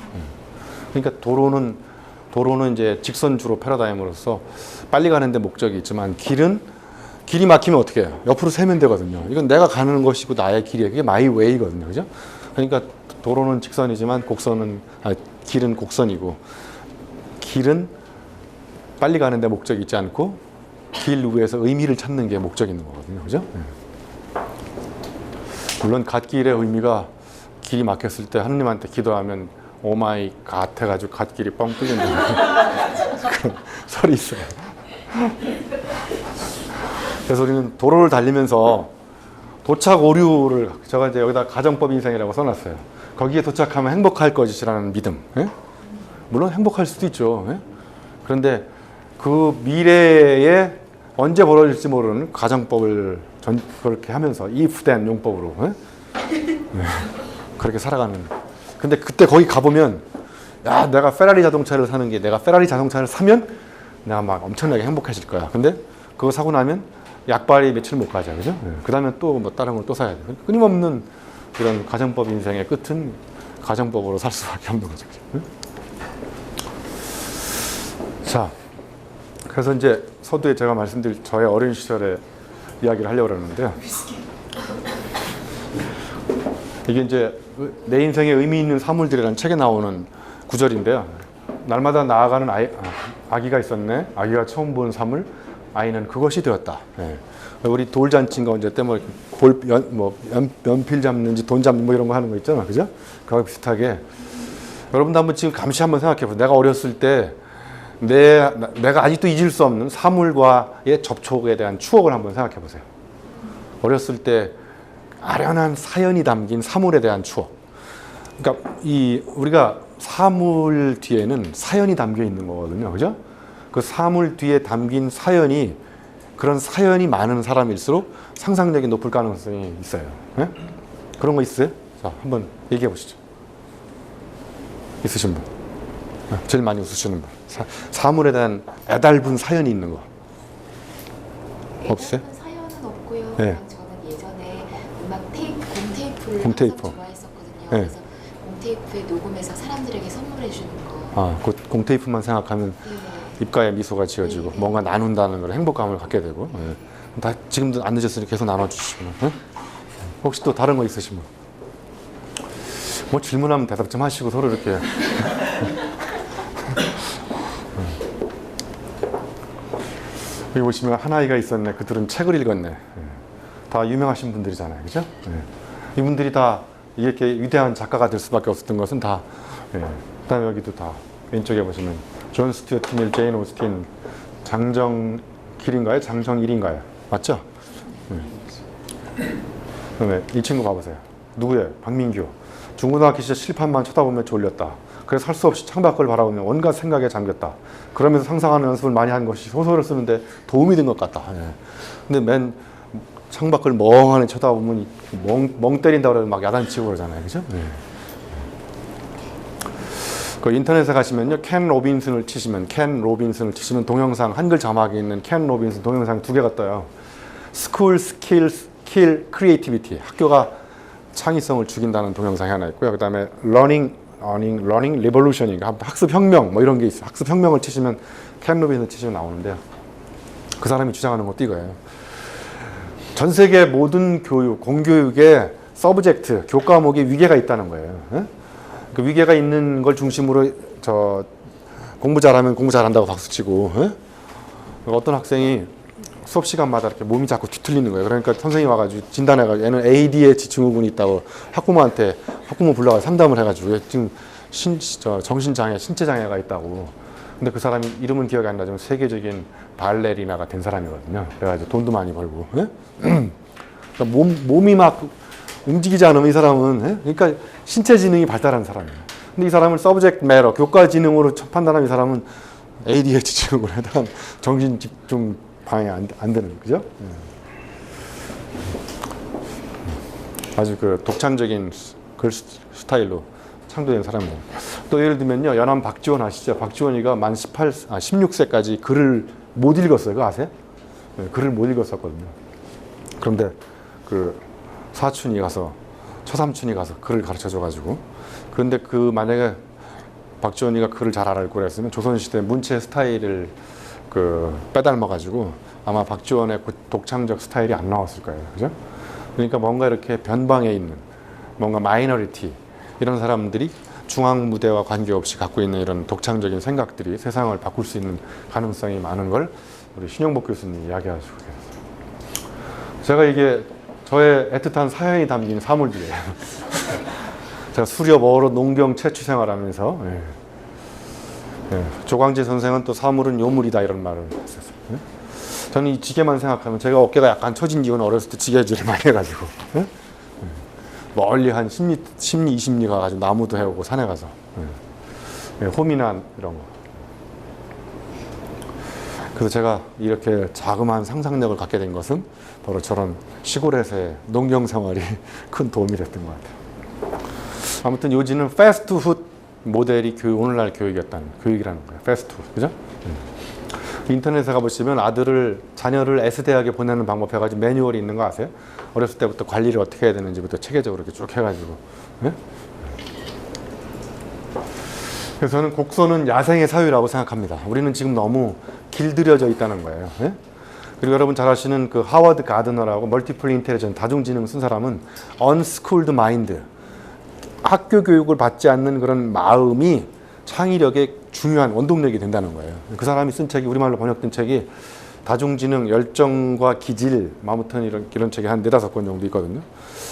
그러니까 도로는 이제 직선주로 패러다임으로서 빨리 가는데 목적이 있지만 길이 막히면 어떻게 해요? 옆으로 세면 되거든요. 이건 내가 가는 것이고 나의 길이에요. 그게 마이 웨이거든요. 그죠? 그러니까 도로는 직선이지만 길은 곡선이고 길은 빨리 가는데 목적이 있지 않고 길 위에서 의미를 찾는 게 목적이 있는 거거든요. 그죠? 물론 갓길의 의미가 길이 막혔을 때 하느님한테 기도하면 오마이 갓 해가지고 갓길이 뻥 뚫린다는 그런 설이 있어요. 그래서 우리는 도로를 달리면서 도착 오류를 제가 이제 여기다 가정법 인생이라고 써놨어요. 거기에 도착하면 행복할 것이라는 믿음. 물론 행복할 수도 있죠. 그런데 그 미래에 언제 벌어질지 모르는 가정법을 그렇게 하면서 if then 용법으로 그렇게 살아가는. 근데 그때 거기 가보면 야 내가 페라리 자동차를 사는 게 내가 페라리 자동차를 사면 내가 막 엄청나게 행복해질 거야. 근데 그거 사고 나면 약발이 며칠 못 가죠. 그죠? 그 다음에 또 뭐 다른 걸 또 사야 돼. 끊임없는 이런 가정법 인생의 끝은 가정법으로 살 수밖에 없는 거죠. 자, 그래서 이제 서두에 제가 말씀드릴 저의 어린 시절의 이야기를 하려고 그러는데요. 이게 이제 내 인생에 의미 있는 사물들이라는 책에 나오는 구절인데요. 날마다 나아가는 아기가 있었네. 아기가 처음 본 사물, 아이는 그것이 되었다. 우리 돌잔치인가 언제 때 연필 잡는지 돈 잡는 뭐 이런 거 하는 거 있잖아. 그죠? 그거 비슷하게 여러분도 한번 지금 감시 한번 생각해 보세요. 내가 어렸을 때 내가 아직도 잊을 수 없는 사물과의 접촉에 대한 추억을 한번 생각해 보세요. 어렸을 때 아련한 사연이 담긴 사물에 대한 추억. 그러니까 우리가 사물 뒤에는 사연이 담겨 있는 거거든요. 그죠? 그 사물 뒤에 담긴 사연이 그런 사연이 많은 사람일수록 상상력이 높을 가능성이 있어요. 그런 거 있어요? 자, 한번 얘기해 보시죠. 있으신 분? 제일 많이 웃으시는 분. 사물에 대한 애달픈 사연이 있는 거. 없어요? 사연은 없고요. 네. 저는 예전에 음악 공테이프를 공테이프. 좋아했었거든요. 네. 그래서 공테이프에 녹음해서 사람들에게 선물해 주는 거. 그 공테이프만 생각하면 입가에 미소가 지어지고 뭔가 나눈다는 걸 행복감을 갖게 되고. 다 지금도 안 늦었으니 계속 나눠주시면. 혹시 또 다른 거 있으신 분? 뭐 질문하면 대답 좀 하시고 서로 이렇게. 여기 보시면 한 아이가 있었네. 그들은 책을 읽었네. 다 유명하신 분들이잖아요, 그죠? 이분들이 다 이렇게 위대한 작가가 될 수밖에 없었던 것은 다. 그다음에 여기도 다 왼쪽에 보시면 존 스튜어트 밀, 제인 오스틴, 장정길인가요? 장정일인가요? 맞죠? 그다음에 이 친구 봐보세요. 누구예요? 박민규. 중고등학교 시절 칠판만 쳐다보며 졸렸다. 그래서 할 수 없이 창밖을 바라보며 온갖 생각에 잠겼다. 그러면서 상상하는 연습을 많이 한 것이 소설을 쓰는데 도움이 된 것 같다. 근데 맨 창밖을 멍하니 쳐다보면 멍 때린다고 그러면 막 야단치고 그러잖아요. 그죠? 그 인터넷에 가시면요. 켄 로빈슨을 치시면 동영상 한글 자막에 있는 켄 로빈슨 동영상 2개가 떠요. School Skills Kill Creativity. 학교가 창의성을 죽인다는 동영상이 하나 있고요. 그 다음에 Learning Revolution인가 학습 혁명 뭐 이런 게 있어요. 학습 혁명을 치시면 켄 로빈슨 치시면 나오는데요. 그 사람이 주장하는 것도 이거예요. 전 세계 모든 교육, 공교육의 서브젝트, 교과목에 위계가 있다는 거예요. 그 위계가 있는 걸 중심으로 공부 잘하면 공부 잘한다고 박수치고 어떤 학생이 수업 시간마다 이렇게 몸이 자꾸 뒤틀리는 거예요. 그러니까 선생님이 와가지고 진단해가지고 얘는 ADHD 증후군이 있다고 학부모 불러가 상담을 해가지고 지금 정신장애, 신체장애가 있다고. 근데 그 사람이 이름은 기억이 안 나지만 세계적인 발레리나가 된 사람이거든요. 그래가지고 돈도 많이 벌고. 그러니까 몸이 막 움직이지 않으면 이 사람은 그러니까 신체 지능이 발달한 사람이에요. 근데 이 사람을 서브젝트 매러 교과 지능으로 판단하면 이 사람은 ADHD 증후군에 해당한 정신 집중 방해 안 되는 거죠. 아주 그 독창적인 글 스타일로 창조된 사람이에요. 또 예를 들면요, 연암 박지원 아시죠? 박지원이가 만 16세까지 글을 못 읽었어요. 그거 아세요? 글을 못 읽었었거든요. 그런데 그 처삼촌이 가서 글을 가르쳐 줘가지고, 그런데 만약에 박지원이가 글을 잘 알고 그랬으면 조선시대 문체 스타일을 빼닮아가지고 아마 박지원의 독창적 스타일이 안 나왔을 거예요. 그죠? 그러니까 뭔가 이렇게 변방에 있는, 뭔가 마이너리티, 이런 사람들이 중앙 무대와 관계없이 갖고 있는 이런 독창적인 생각들이 세상을 바꿀 수 있는 가능성이 많은 걸 우리 신영복 교수님이 이야기하시고 계세요. 제가 이게 저의 애틋한 사연이 담긴 사물들이에요. 제가 수렵, 어로, 농경, 채취 생활하면서 조광재 선생은 또 사물은 요물이다 이런 말을 했었어요. 저는 이 지게만 생각하면 제가 어깨가 약간 처진 이유는 어렸을 때 지게질을 많이 해가지고 멀리 한 10리, 20리 가가지고 나무도 해오고 산에 가서 홈이나 이런 거. 그래서 제가 이렇게 자그마한 상상력을 갖게 된 것은 바로 저런 시골에서의 농경 생활이 큰 도움이 됐던 것 같아요. 아무튼 요지는 패스트푸드 모델이 오늘날 교육이라는 거예요. 패스트푸드, 그죠? 인터넷에 가보시면 자녀를 S대학에 보내는 방법 해가지고 매뉴얼이 있는 거 아세요? 어렸을 때부터 관리를 어떻게 해야 되는지부터 체계적으로 이렇게 쭉 해가지고. 그래서 저는 곡선은 야생의 사유라고 생각합니다. 우리는 지금 너무 길들여져 있다는 거예요. 그리고 여러분 잘 아시는 그 하워드 가드너라고 멀티플 인텔리전스 다중지능 쓴 사람은 unschooled mind, 학교 교육을 받지 않는 그런 마음이 창의력의 중요한 원동력이 된다는 거예요. 그 사람이 쓴 책이, 우리말로 번역된 책이 다중지능, 열정과 기질, 아무튼 이런 책이 한 4-5권 정도 있거든요.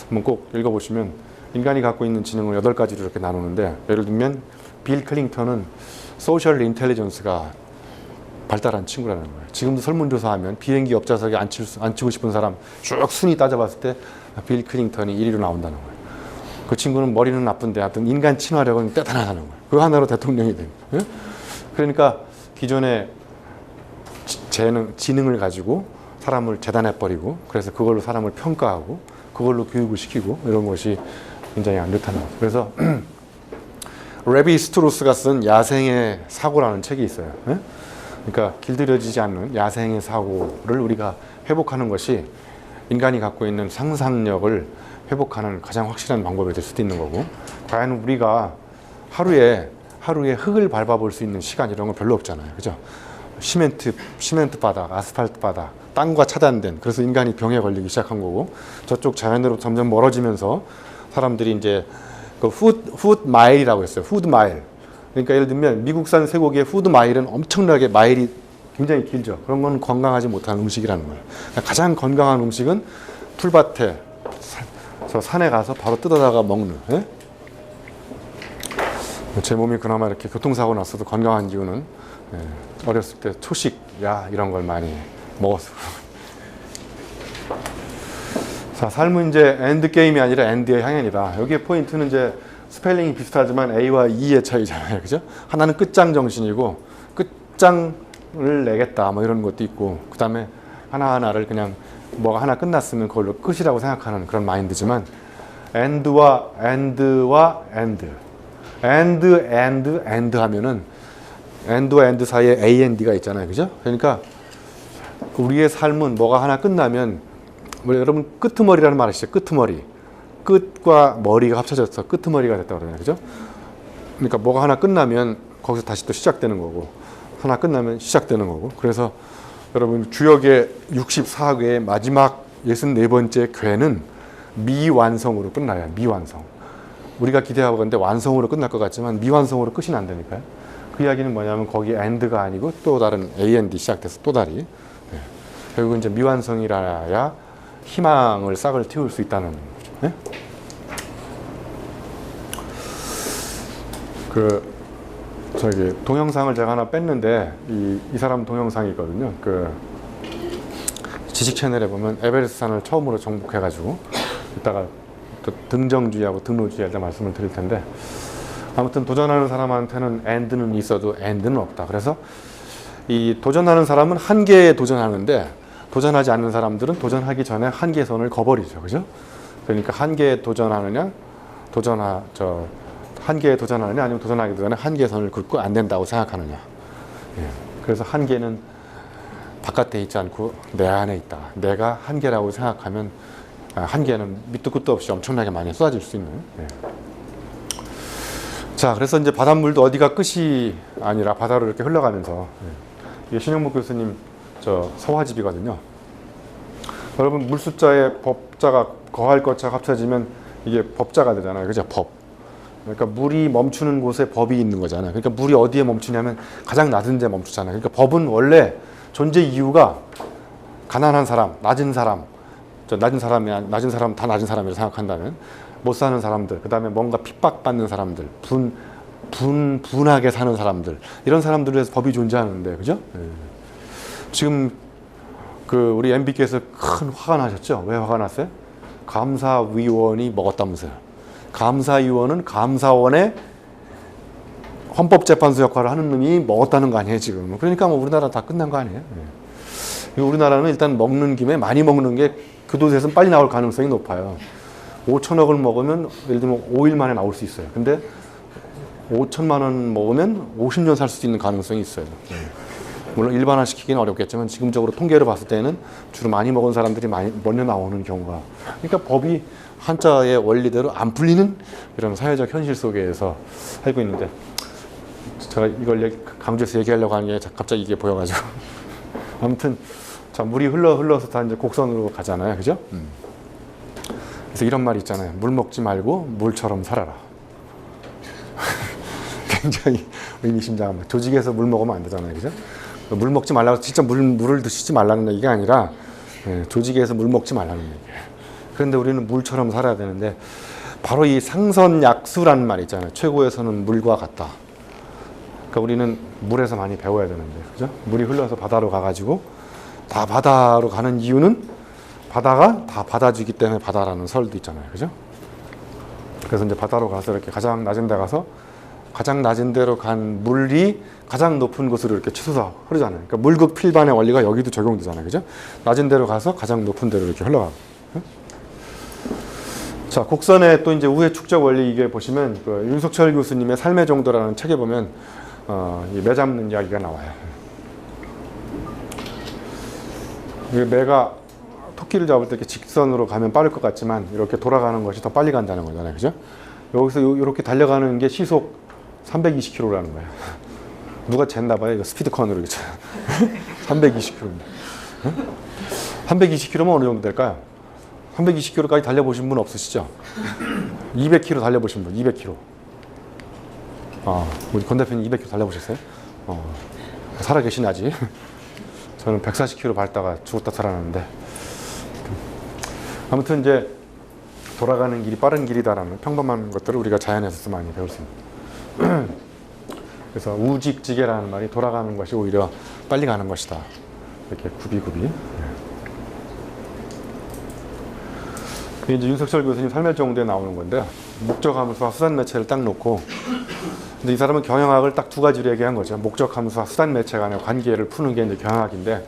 한번 꼭 읽어보시면 인간이 갖고 있는 지능을 8가지로 이렇게 나누는데, 예를 들면 빌 클링턴은 소셜 인텔리전스가 발달한 친구라는 거예요. 지금도 설문조사하면 비행기 옆좌석에 앉히고 싶은 사람 쭉 순위 따져봤을 때 빌 클링턴이 1위로 나온다는 거예요. 그 친구는 머리는 나쁜데 하여튼 인간 친화력은 대단하다는 거예요. 그 하나로 대통령이 돼요. 그러니까 기존의 지능을 가지고 사람을 재단해버리고, 그래서 그걸로 사람을 평가하고 그걸로 교육을 시키고, 이런 것이 굉장히 안 좋다는 거예요. 그래서 레비 스트로스가 쓴 야생의 사고라는 책이 있어요. 그러니까 길들여지지 않는 야생의 사고를 우리가 회복하는 것이 인간이 갖고 있는 상상력을 회복하는 가장 확실한 방법이 될 수도 있는 거고, 과연 우리가 하루에 흙을 밟아볼 수 있는 시간 이런 거 별로 없잖아요. 그죠? 시멘트 바닥, 아스팔트 바닥, 땅과 차단된, 그래서 인간이 병에 걸리기 시작한 거고, 저쪽 자연으로 점점 멀어지면서 사람들이 이제 그 푸드 마일이라고 했어요. 푸드 마일. 그러니까 예를 들면 미국산 쇠고기의 푸드 마일은 엄청나게 마일이 굉장히 길죠. 그런 건 건강하지 못한 음식이라는 거예요. 그러니까 가장 건강한 음식은 풀밭에 저 산에 가서 바로 뜯어다가 먹는. 예? 제 몸이 그나마 이렇게 교통사고 났어도 건강한 이유는 어렸을 때 초식, 야 이런 걸 많이 먹었어. 자, 삶은 이제 엔드 게임이 아니라 엔드의 향연이다. 여기에 포인트는 이제 스펠링이 비슷하지만 A와 E의 차이잖아요, 그죠? 하나는 끝장 정신이고 끝장을 내겠다, 뭐 이런 것도 있고, 그 다음에 하나하나를 그냥 뭐가 하나 끝났으면 그걸로 끝이라고 생각하는 그런 마인드지만 엔드와 엔드 하면은 엔드와 엔드 사이에 A&D가 있잖아요, 그죠? 그러니까 우리의 삶은 뭐가 하나 끝나면 여러분 끄트머리라는 말 아시죠? 끄트머리. 끝과 머리가 합쳐져서 끄트머리가 됐다고 그러잖아요, 그죠? 그러니까 뭐가 하나 끝나면 거기서 다시 또 시작되는 거고, 하나 끝나면 시작되는 거고. 그래서 여러분 주역의 64괴의 마지막 64번째 괴는 미완성으로 끝나요. 미완성. 우리가 기대하고 있는데 완성으로 끝날 것 같지만 미완성으로 끝이 난다니까요. 그 이야기는 뭐냐면 거기 엔드가 아니고 또 다른 A&D 시작돼서 또 다리. 네. 결국은 이제 미완성이라야 희망을 싹을 틔울 수 있다는 거죠. 네? 저기 동영상을 제가 하나 뺐는데 이 사람 동영상이 있거든요. 지식 채널에 보면 에베레스트산을 처음으로 정복해가지고 이따가 또 등정주의하고 등로주의에 대해 말씀을 드릴 텐데, 아무튼 도전하는 사람한테는 엔드는 있어도 엔드는 없다. 그래서 이 도전하는 사람은 한계에 도전하는데 도전하지 않는 사람들은 도전하기 전에 한계선을 거버리죠, 그죠? 그러니까 한계에 도전하느냐, 한계에 도전하느냐, 아니면 도전하기 전에 한계선을 긋고 안 된다고 생각하느냐. 예. 그래서 한계는 바깥에 있지 않고 내 안에 있다. 내가 한계라고 생각하면 한계는 밑도 끝도 없이 엄청나게 많이 쏟아질 수 있는. 예. 자, 그래서 이제 바닷물도 어디가 끝이 아니라 바다로 이렇게 흘러가면서, 이게 신영목 교수님 서화집이거든요. 여러분 물 숫자에 법자가 거할 것자가 합쳐지면 이게 법자가 되잖아요, 그죠? 법. 그러니까 물이 멈추는 곳에 법이 있는 거잖아요. 그러니까 물이 어디에 멈추냐면 가장 낮은 데 멈추잖아요. 그러니까 법은 원래 존재 이유가 가난한 사람, 낮은 사람, 다 낮은 사람이라고 생각한다면 못 사는 사람들, 그 다음에 뭔가 핍박받는 사람들, 분하게 사는 사람들, 이런 사람들을 위해서 법이 존재하는데, 그죠? 지금 우리 MB께서 큰 화가 나셨죠? 왜 화가 났어요? 감사위원이 먹었다면서요. 감사위원은 감사원의 헌법재판소 역할을 하는 놈이 먹었다는 거 아니에요, 지금. 그러니까 뭐 우리나라 다 끝난 거 아니에요. 우리나라는 일단 먹는 김에 많이 먹는 게 교도소에서는 빨리 나올 가능성이 높아요. 5천억을 먹으면 예를 들면 5일 만에 나올 수 있어요. 근데 5천만 원 먹으면 50년 살 수 있는 가능성이 있어요. 물론 일반화시키기는 어렵겠지만 지금적으로 통계를 봤을 때는 주로 많이 먹은 사람들이 먼저 나오는 경우가. 그러니까 법이 한자의 원리대로 안 풀리는 이런 사회적 현실 속에서 살고 있는데, 제가 이걸 강조해서 얘기하려고 하는 게 갑자기 이게 보여가지고. 아무튼 자, 물이 흘러서 다 이제 곡선으로 가잖아요, 그죠? 그래서 이런 말이 있잖아요. 물 먹지 말고 물처럼 살아라. 굉장히 의미심장합니다. 조직에서 물 먹으면 안 되잖아요, 그죠? 물 먹지 말라고 진짜 물을 드시지 말라는 얘기가 아니라 조직에서 물 먹지 말라는 얘기예요. 그런데 우리는 물처럼 살아야 되는데, 바로 이 상선약수라는 말이 있잖아요. 최고에서는 물과 같다. 그러니까 우리는 물에서 많이 배워야 되는데, 그죠? 물이 흘러서 바다로 가가지고 다 바다로 가는 이유는 바다가 다 받아주기 때문에 바다라는 설도 있잖아요, 그죠? 그래서 이제 바다로 가서 이렇게 가장 낮은 데 가서 가장 낮은 데로 간 물이 가장 높은 곳으로 이렇게 치솟아 흐르잖아요. 그러니까 물극 필반의 원리가 여기도 적용되잖아요, 그죠? 낮은 데로 가서 가장 높은 데로 이렇게 흘러가고. 자, 곡선의 또 이제 우회 축적 원리, 이게 보시면 윤석철 교수님의 삶의 정도라는 책에 보면 이 매 잡는 이야기가 나와요. 매가 토끼를 잡을 때 이렇게 직선으로 가면 빠를 것 같지만 이렇게 돌아가는 것이 더 빨리 간다는 거잖아요, 그죠? 여기서 이렇게 달려가는 게 시속 320km라는 거예요. 누가 쟀나 봐요, 이거 스피드컨으로. 320km. 320km면 어느 정도 될까요? 320km까지 달려보신 분 없으시죠? 200km 달려보신 분, 200km. 우리 권 대표님 200km 달려보셨어요? 살아계시네, 아직. 저는 140km 밟다가 죽었다 살아났는데. 아무튼 이제 돌아가는 길이 빠른 길이다라는 평범한 것들을 우리가 자연에서 많이 배울 수 있습니다. 그래서 우직지게라는 말이 돌아가는 것이 오히려 빨리 가는 것이다. 이렇게 굽이굽이. 이게 이제 윤석철 교수님 삶의 정도에 나오는 건데요. 목적함수와 수단 매체를 딱 놓고, 근데 이 사람은 경영학을 딱 두 가지로 얘기한 거죠. 목적함수와 수단 매체 간의 관계를 푸는 게 이제 경영학인데,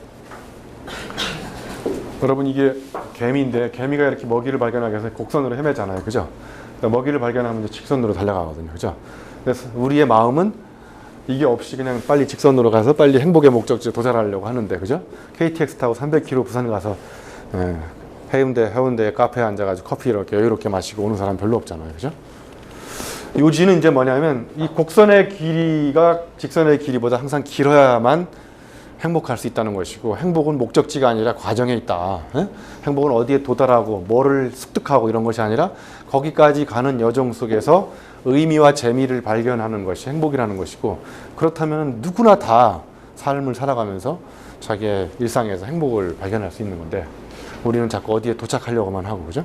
여러분 이게 개미인데 개미가 이렇게 먹이를 발견하기 위해서 곡선으로 헤매잖아요, 그죠? 그러니까 먹이를 발견하면 이제 직선으로 달려가거든요, 그죠? 그래서 우리의 마음은 이게 없이 그냥 빨리 직선으로 가서 빨리 행복의 목적지에 도달하려고 하는데, 그죠? KTX 타고 300km 부산 가서 해운대 카페에 앉아가지고 커피 이렇게 여유롭게 마시고 오는 사람 별로 없잖아요, 그죠? 요지는 이제 뭐냐면 이 곡선의 길이가 직선의 길이보다 항상 길어야만 행복할 수 있다는 것이고, 행복은 목적지가 아니라 과정에 있다. 행복은 어디에 도달하고 뭐를 습득하고 이런 것이 아니라 거기까지 가는 여정 속에서 의미와 재미를 발견하는 것이 행복이라는 것이고, 그렇다면 누구나 다 삶을 살아가면서 자기의 일상에서 행복을 발견할 수 있는 건데, 우리는 자꾸 어디에 도착하려고만 하고, 그죠?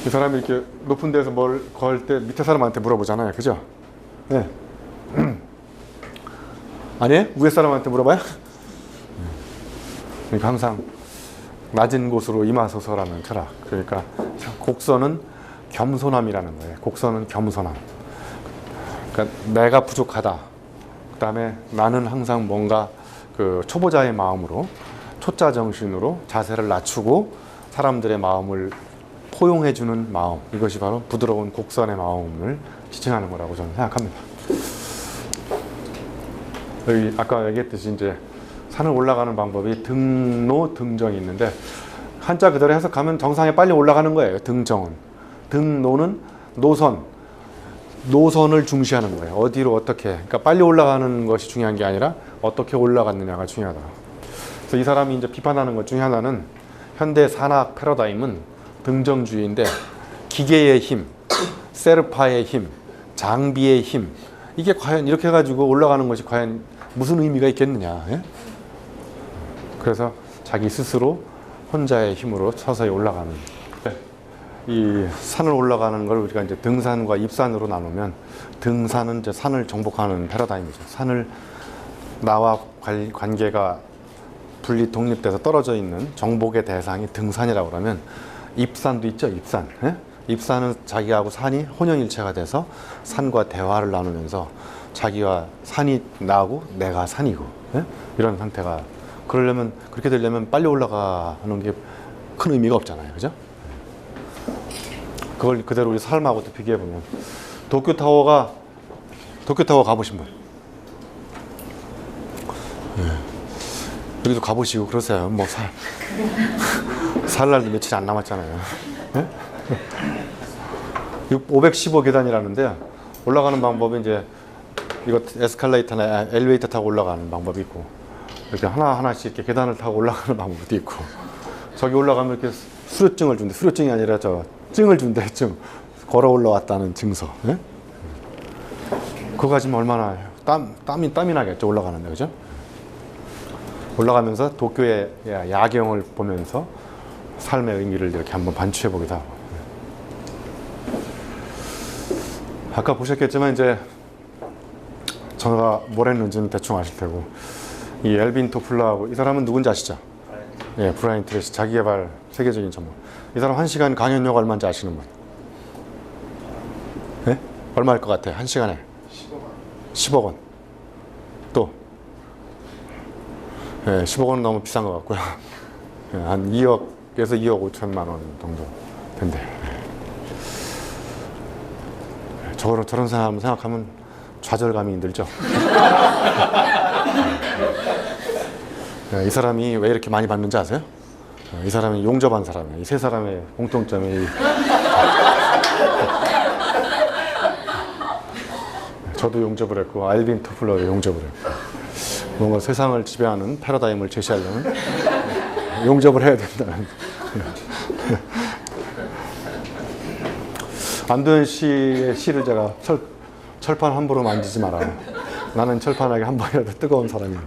이 사람이 이렇게 높은 데서 뭘 걸 때 밑에 사람한테 물어보잖아요, 그죠? 네. 아니에요? 위에 사람한테 물어봐요? 그러니까 항상 낮은 곳으로 임하소서라는 철학. 그러니까 곡선은 겸손함이라는 거예요. 곡선은 겸손함. 그러니까 내가 부족하다. 그 다음에 나는 항상 뭔가 그 초보자의 마음으로, 초짜 정신으로 자세를 낮추고 사람들의 마음을 포용해주는 마음, 이것이 바로 부드러운 곡선의 마음을 지칭하는 거라고 저는 생각합니다. 여기 아까 얘기했듯이 이제 산을 올라가는 방법이 등로, 등정이 있는데, 한자 그대로 해석하면 정상에 빨리 올라가는 거예요. 등정은. 등로는 노선을 중시하는 거예요. 어디로 어떻게. 그러니까 빨리 올라가는 것이 중요한 게 아니라 어떻게 올라갔느냐가 중요하다. 그래서 이 사람이 이제 비판하는 것 중에 하나는, 현대 산악 패러다임은 등정주의인데 기계의 힘, 세르파의 힘, 장비의 힘, 이게 과연 이렇게 해가지고 올라가는 것이 과연 무슨 의미가 있겠느냐. 예? 그래서 자기 스스로 혼자의 힘으로 서서히 올라가는, 이 산을 올라가는 걸 우리가 이제 등산과 입산으로 나누면, 등산은 이제 산을 정복하는 패러다임이죠. 산을 나와 관계가 독립돼서 떨어져 있는 정복의 대상이 등산이라고 그러면, 입산도 있죠, 입산. 예? 입산은 자기하고 산이 혼연일체가 돼서 산과 대화를 나누면서 자기와 산이 나고 내가 산이고, 예? 이런 상태가, 그렇게 되려면 빨리 올라가는 게 큰 의미가 없잖아요, 그죠? 그걸 그대로 우리 삶하고도 비교해 보면, 도쿄타워 가보신 분, 여기도 가보시고 그러세요. 뭐 살 날도 며칠 안 남았잖아요. 네? 515 계단이라는데, 올라가는 방법이 이제 이거 에스컬레이터나 엘리베이터 타고 올라가는 방법이 있고, 이렇게 하나씩 이렇게 계단을 타고 올라가는 방법도 있고, 저기 올라가면 이렇게 수료증을 준대. 수료증이 아니라 증을 준대. 증. 걸어 올라왔다는 증서. 네? 그거 가지면 얼마나 땀이 나겠죠, 올라가는데, 그죠? 올라가면서 도쿄의 야경을 보면서 삶의 의미를 이렇게 한번 반추해 보기도 하고. 아까 보셨겠지만 이제 제가 뭘 했는지는 대충 아실 테고, 이 엘빈 토플러하고, 이 사람은 누군지 아시죠? 예, 브라이언 트레이시, 자기개발 세계적인 전문. 이 사람 1시간 강연료가 얼마인지 아시는 분? 예? 얼마일 것 같아요? 1시간에? 10억 원. 또? 예, 10억 원은 너무 비싼 것 같고요. 예, 한 2억에서 2억 5천만 원 정도 된대요. 예. 저런 사람 생각하면 좌절감이 들죠. 이 사람이 왜 이렇게 많이 받는지 아세요? 이 사람이 용접한 사람이에요. 이 세 사람의 공통점이 저도 용접을 했고, 알빈 토플러도 용접을 했고, 뭔가 세상을 지배하는 패러다임을 제시하려면 용접을 해야 된다는 안도현 씨의 시를 제가 철판 함부로 만지지 마라. 나는 철판하게 한 번이라도 뜨거운 사람입니다.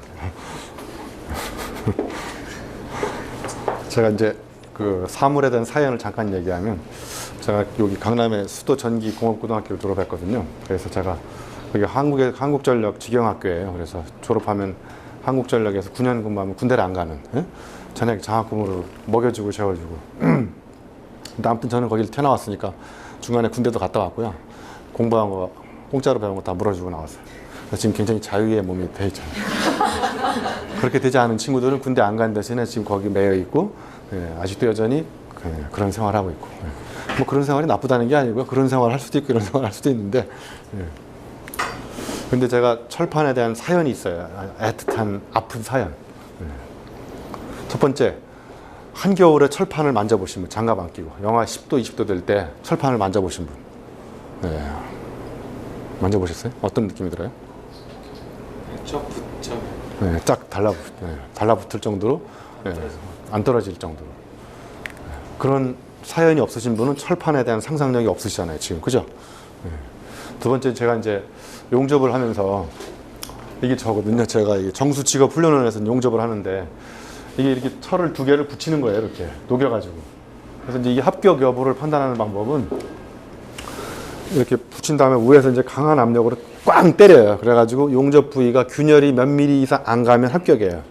제가 이제 그 사물에 대한 사연을 잠깐 얘기하면, 제가 여기 강남의 수도 전기 공업고등학교를 졸업했거든요. 그래서 제가 여기 한국전력 직영학교예요. 그래서 졸업하면 한국전력에서 9년 근무하면 군대를 안 가는, 전액 장학금으로 먹여주고 재워주고. 근데 아무튼 저는 거기를 튀어나왔으니까 중간에 군대도 갔다 왔고요. 공부한 거 공짜로 배운 거 다 물어주고 나왔어요. 그래서 지금 굉장히 자유의 몸이 돼 있잖아요. 그렇게 되지 않은 친구들은 군대 안 간 대신에 지금 거기 매여 있고, 아직도 여전히 그런 생활을 하고 있고. 뭐 그런 생활이 나쁘다는 게 아니고요. 그런 생활을 할 수도 있고 이런 생활을 할 수도 있는데, 근데 제가 철판에 대한 사연이 있어요. 애틋한 아픈 사연. 첫 번째, 한겨울에 철판을 만져보신 분, 장갑 안 끼고 영하 10도, 20도 될 때 철판을 만져보신 분. 만져보셨어요? 어떤 느낌이 들어요? 쫙 붙죠. 쫙 달라붙을 정도로, 안 떨어질 정도로. 그런 사연이 없으신 분은 철판에 대한 상상력이 없으시잖아요, 지금. 그죠? 두 번째, 제가 이제 용접을 하면서, 이게 저거든요. 제가 정수 직업 훈련원에서 용접을 하는데, 이게 이렇게 철을 두 개를 붙이는 거예요, 이렇게 녹여가지고. 그래서 이제 이게 합격 여부를 판단하는 방법은, 이렇게 붙인 다음에 위에서 이제 강한 압력으로 꽝 때려요. 그래가지고 용접 부위가 균열이 몇 미리 이상 안 가면 합격이에요.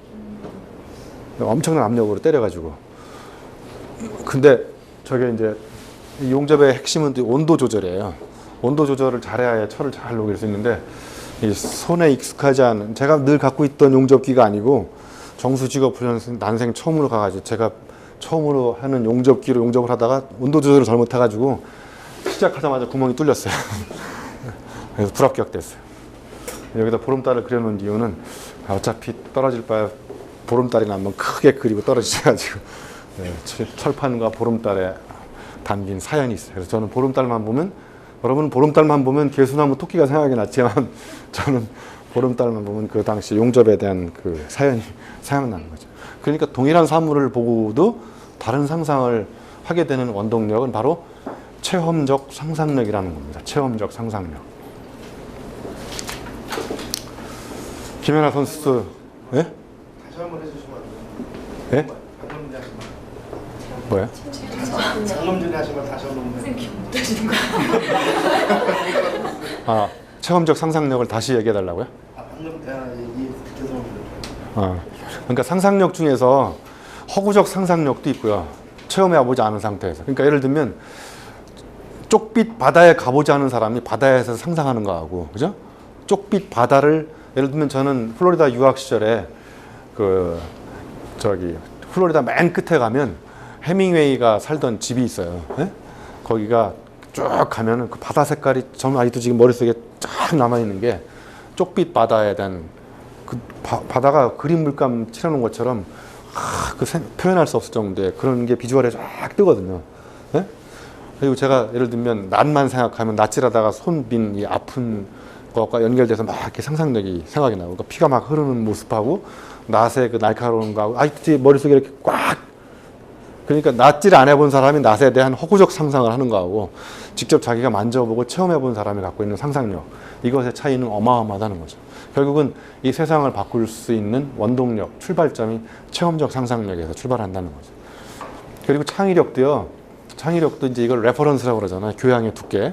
엄청난 압력으로 때려가지고. 근데 저게 이제 용접의 핵심은 온도 조절이에요. 온도 조절을 잘해야 철을 잘 녹일 수 있는데, 이 손에 익숙하지 않은, 제가 늘 갖고 있던 용접기가 아니고 정수 직업 훈련 난생 처음으로 가가지고, 제가 처음으로 하는 용접기로 용접을 하다가 온도 조절을 잘못해가지고 시작하자마자 구멍이 뚫렸어요. 그래서 불합격됐어요. 여기다 보름달을 그려놓은 이유는, 어차피 떨어질 바에 보름달이나 한번 크게 그리고 떨어지셔가지고, 철판과 보름달에 담긴 사연이 있어요. 그래서 저는 보름달만 보면, 여러분은 보름달만 보면 개수나무 토끼가 생각이 났지만, 저는 보름달만 보면 그 당시 용접에 대한 그 사연이 생각나는 거죠. 그러니까 동일한 사물을 보고도 다른 상상을 하게 되는 원동력은 바로 체험적 상상력이라는 겁니다. 체험적 상상력. 김연아 선수, 예? 다시 한번 해주시면 안 돼요? 예? 방금 전에 하신 말. 뭐야? 방금 전에 하신 말 다시 한번 해주세요. 체험적 상상력을 다시 얘기해 달라고요? 방금 죄송합니다. 그러니까 상상력 중에서 허구적 상상력도 있고요. 체험해 보지 않은 상태에서. 그러니까 예를 들면 쪽빛 바다에 가보지 않은 사람이 바다에서 상상하는 거하고, 그죠? 쪽빛 바다를, 예를 들면 저는 플로리다 유학 시절에 플로리다 맨 끝에 가면 해밍웨이가 살던 집이 있어요. 거기가 쭉 가면은 그 바다 색깔이, 저는 아직도 지금 머릿속에 쫙 남아있는 게, 쪽빛 바다에 대한 그 바다가 그림 물감 칠해놓은 것처럼 표현할 수 없을 정도의 그런 게 비주얼에 쫙 뜨거든요. 그리고 제가 예를 들면 낫만 생각하면 낫질하다가 손빈 이 아픈 것과 연결돼서 막 이렇게 상상력이 생각이 나고, 그러니까 피가 막 흐르는 모습하고 낫의 그 날카로운 거하고 아직도 머릿속에 이렇게 꽉. 그러니까 낫질 안 해본 사람이 낫에 대한 허구적 상상을 하는 거하고, 직접 자기가 만져보고 체험해본 사람이 갖고 있는 상상력, 이것의 차이는 어마어마하다는 거죠. 결국은 이 세상을 바꿀 수 있는 원동력, 출발점이 체험적 상상력에서 출발한다는 거죠. 그리고 창의력도요. 창의력도 이제 이걸 레퍼런스라고 그러잖아요. 교양의 두께.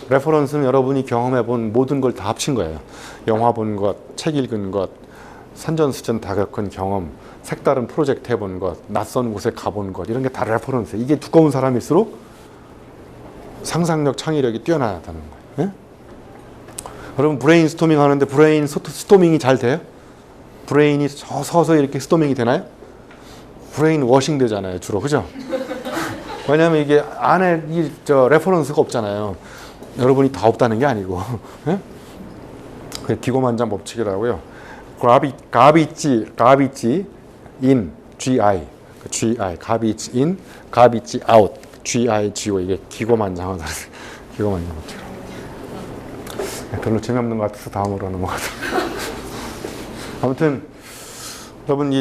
레퍼런스는 여러분이 경험해본 모든 걸 다 합친 거예요. 영화 본 것, 책 읽은 것, 산전수전 다 겪은 경험, 색다른 프로젝트 해본 것, 낯선 곳에 가본 것, 이런 게 다 레퍼런스예요. 이게 두꺼운 사람일수록 상상력, 창의력이 뛰어나다는 거예요. 여러분 브레인 스토밍 하는데 브레인 스토밍이 잘 돼요? 브레인이 서서히 이렇게 스토밍이 되나요? 브레인 워싱 되잖아요, 주로. 그죠? 왜냐하면 이게 안에 레퍼런스가 없잖아요. 여러분이 다 없다는 게 아니고. 그게 기고만장 법칙이라고요. garbage in, GI, garbage in, garbage out, GIGO. 이게 기고만장하다. 기고만장 법칙. 별로 재미없는 것 같아서 다음으로 하는 것 같아요. 아무튼 여러분,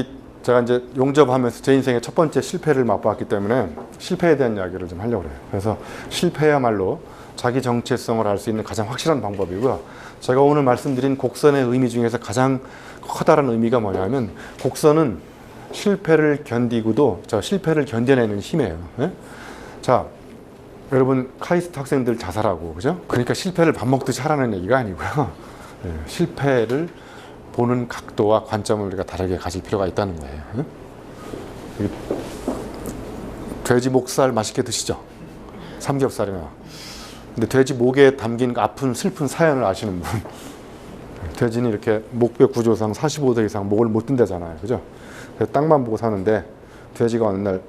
제가 이제 용접하면서 제 인생의 첫 번째 실패를 맛봤기 때문에 실패에 대한 이야기를 좀 하려고 해요. 그래서 실패야말로 자기 정체성을 알 수 있는 가장 확실한 방법이고요. 제가 오늘 말씀드린 곡선의 의미 중에서 가장 커다란 의미가 뭐냐면 곡선은 실패를 견디고도 실패를 견뎌내는 힘이에요. 예? 자, 여러분 카이스트 학생들 자살하고 그죠? 그러니까 실패를 밥 먹듯이 하라는 얘기가 아니고요. 예, 실패를 보는 각도와 관점을 우리가 다르게 가질 필요가 있다는 거예요. 예? 돼지 목살 맛있게 드시죠? 삼겹살이나. 근데 돼지 목에 담긴 아픈 슬픈 사연을 아시는 분. 돼지는 이렇게 목뼈 구조상 45도 이상 목을 못 든다잖아요. 그죠? 그래서 땅만 보고 사는데 돼지가 어느 날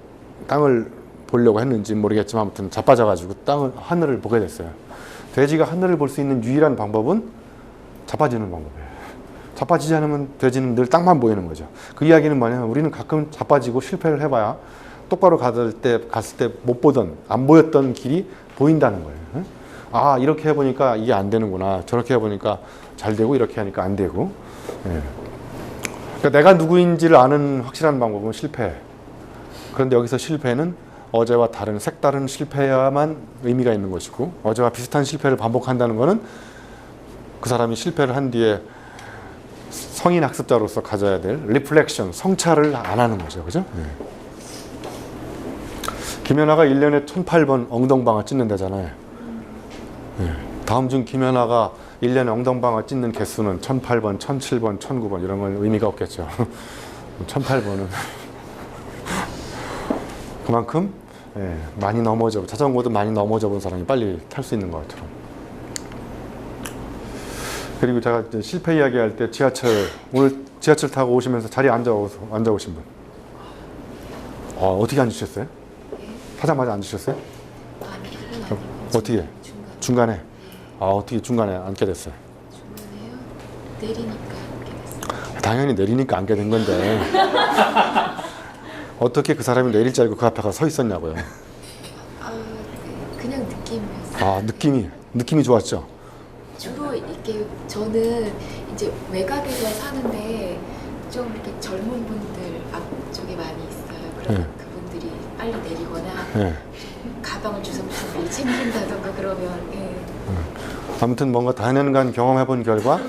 땅을 보려고 했는지 모르겠지만 아무튼 자빠져가지고 하늘을 보게 됐어요. 돼지가 하늘을 볼 수 있는 유일한 방법은 자빠지는 방법이에요. 자빠지지 않으면 돼지는 늘 땅만 보이는 거죠. 그 이야기는 뭐냐면 우리는 가끔 자빠지고 실패를 해봐야 똑바로 갔을 때 못 보던 안 보였던 길이 보인다는 거예요. 아, 이렇게 해보니까 이게 안 되는구나. 저렇게 해보니까 잘 되고 이렇게 하니까 안 되고. 예. 그러니까 내가 누구인지를 아는 확실한 방법은 실패. 그런데 여기서 실패는 어제와 다른 색다른 실패야만 의미가 있는 것이고, 어제와 비슷한 실패를 반복한다는 것은 그 사람이 실패를 한 뒤에 성인 학습자로서 가져야 될 리플렉션, 성찰을 안 하는 거죠. 그죠? 네. 김연아가 1년에 1008번 엉덩방아 찢는다잖아요. 네. 다음 중 김연아가 1년에 엉덩방아 찢는 개수는 1008번, 1007번, 1009번 이런 건 의미가 없겠죠. 1008번은 그만큼 많이 자전거도 많이 넘어져 본 사람이 빨리 탈 수 있는 것처럼. 그리고 제가 이제 실패 이야기할 때 오늘 지하철 타고 오시면서 자리에 앉아 오신 분. 어떻게 앉으셨어요? 타자마자 앉으셨어요? 아니, 그건 아니고. 어떻게? 중간에? 어떻게 중간에 앉게 됐어요? 중간에요? 내리니까 이렇게 됐어요. 당연히 내리니까 앉게 된 건데 어떻게 그 사람이 내릴 줄 알고 그 앞에 가서 서 있었냐고요. 그냥 느낌이었어요. 느낌이 좋았죠? 주로 이렇게 저는 이제 외곽에서 사는데 좀 이렇게 젊은 분들 앞쪽에 많이 있어요. 그러면 그분들이 빨리 내리거나 가방을 주섬주섬 챙긴다던가 그러면 아무튼 뭔가 다년간 경험해 본 결과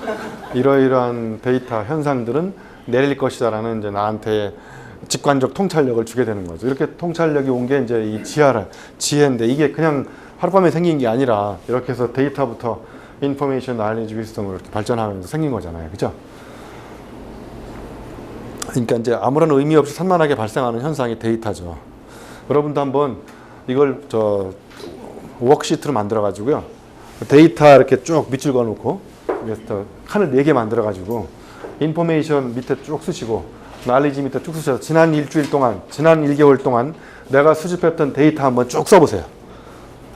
이러이러한 데이터 현상들은 내릴 것이다라는 이제 나한테 직관적 통찰력을 주게 되는 거죠. 이렇게 통찰력이 온 게 이제 이 지혜인데 이게 그냥 하룻밤에 생긴 게 아니라 이렇게 해서 데이터부터 인포메이션, 나일리지, 위스덤으로 이렇게 발전하면서 생긴 거잖아요. 그죠? 그러니까 이제 아무런 의미 없이 산만하게 발생하는 현상이 데이터죠. 여러분도 한번 이걸 워크시트로 만들어 가지고요. 데이터 이렇게 쭉 밑줄 그어 놓고 칸을 4개 만들어 가지고 인포메이션 밑에 쭉 쓰시고 나일리지 밑에 쭉 쓰셔서 지난 1개월 동안 내가 수집했던 데이터 한번 쭉 써보세요.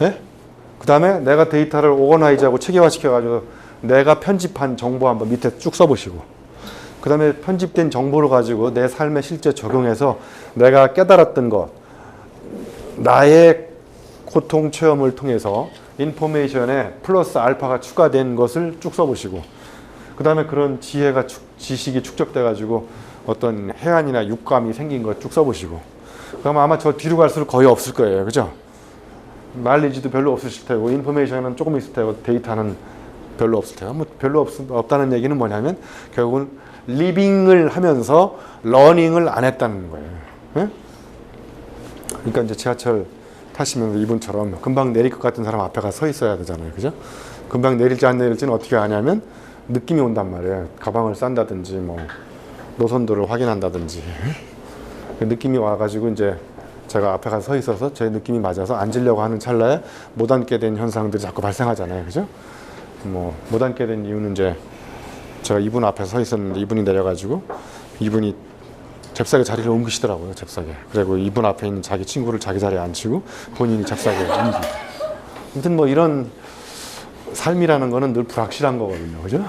네? 그 다음에 내가 데이터를 오거나이즈하고 체계화시켜가지고 내가 편집한 정보 한번 밑에 쭉 써보시고 그 다음에 편집된 정보를 가지고 내 삶에 실제 적용해서 내가 깨달았던 것, 나의 고통 체험을 통해서 인포메이션에 플러스 알파가 추가된 것을 쭉 써보시고 그 다음에 그런 지식이 축적돼가지고 어떤 해안이나 육감이 생긴 거 쭉 써보시고 그러면 아마 저 뒤로 갈수록 거의 없을 거예요. 그죠? 나일리지도 별로 없으실 테고 인포메이션은 조금 있을 테고 데이터는 별로 없을 테고 별로 없다는 얘기는 뭐냐면 결국은 리빙을 하면서 러닝을 안 했다는 거예요. 네? 그러니까 이제 지하철 타시면서 이분처럼 금방 내릴 것 같은 사람 앞에 가서 서 있어야 되잖아요. 그죠? 금방 내릴지 안 내릴지는 어떻게 아냐면 느낌이 온단 말이에요. 가방을 싼다든지 노선도를 확인한다든지 그 느낌이 와가지고 이제 제가 앞에 가서 서 있어서 제 느낌이 맞아서 앉으려고 하는 찰나에 못 앉게 된 현상들이 자꾸 발생하잖아요. 그죠? 못 앉게 된 이유는 이제 제가 이분 앞에 서 있었는데 이분이 내려가지고 이분이 잽싸게 자리를 옮기시더라고요. 잽싸게. 그리고 이분 앞에 있는 자기 친구를 자기 자리에 앉히고 본인이 잽싸게 옮기고. 아무튼 이런 삶이라는 거는 늘 불확실한 거거든요. 그죠?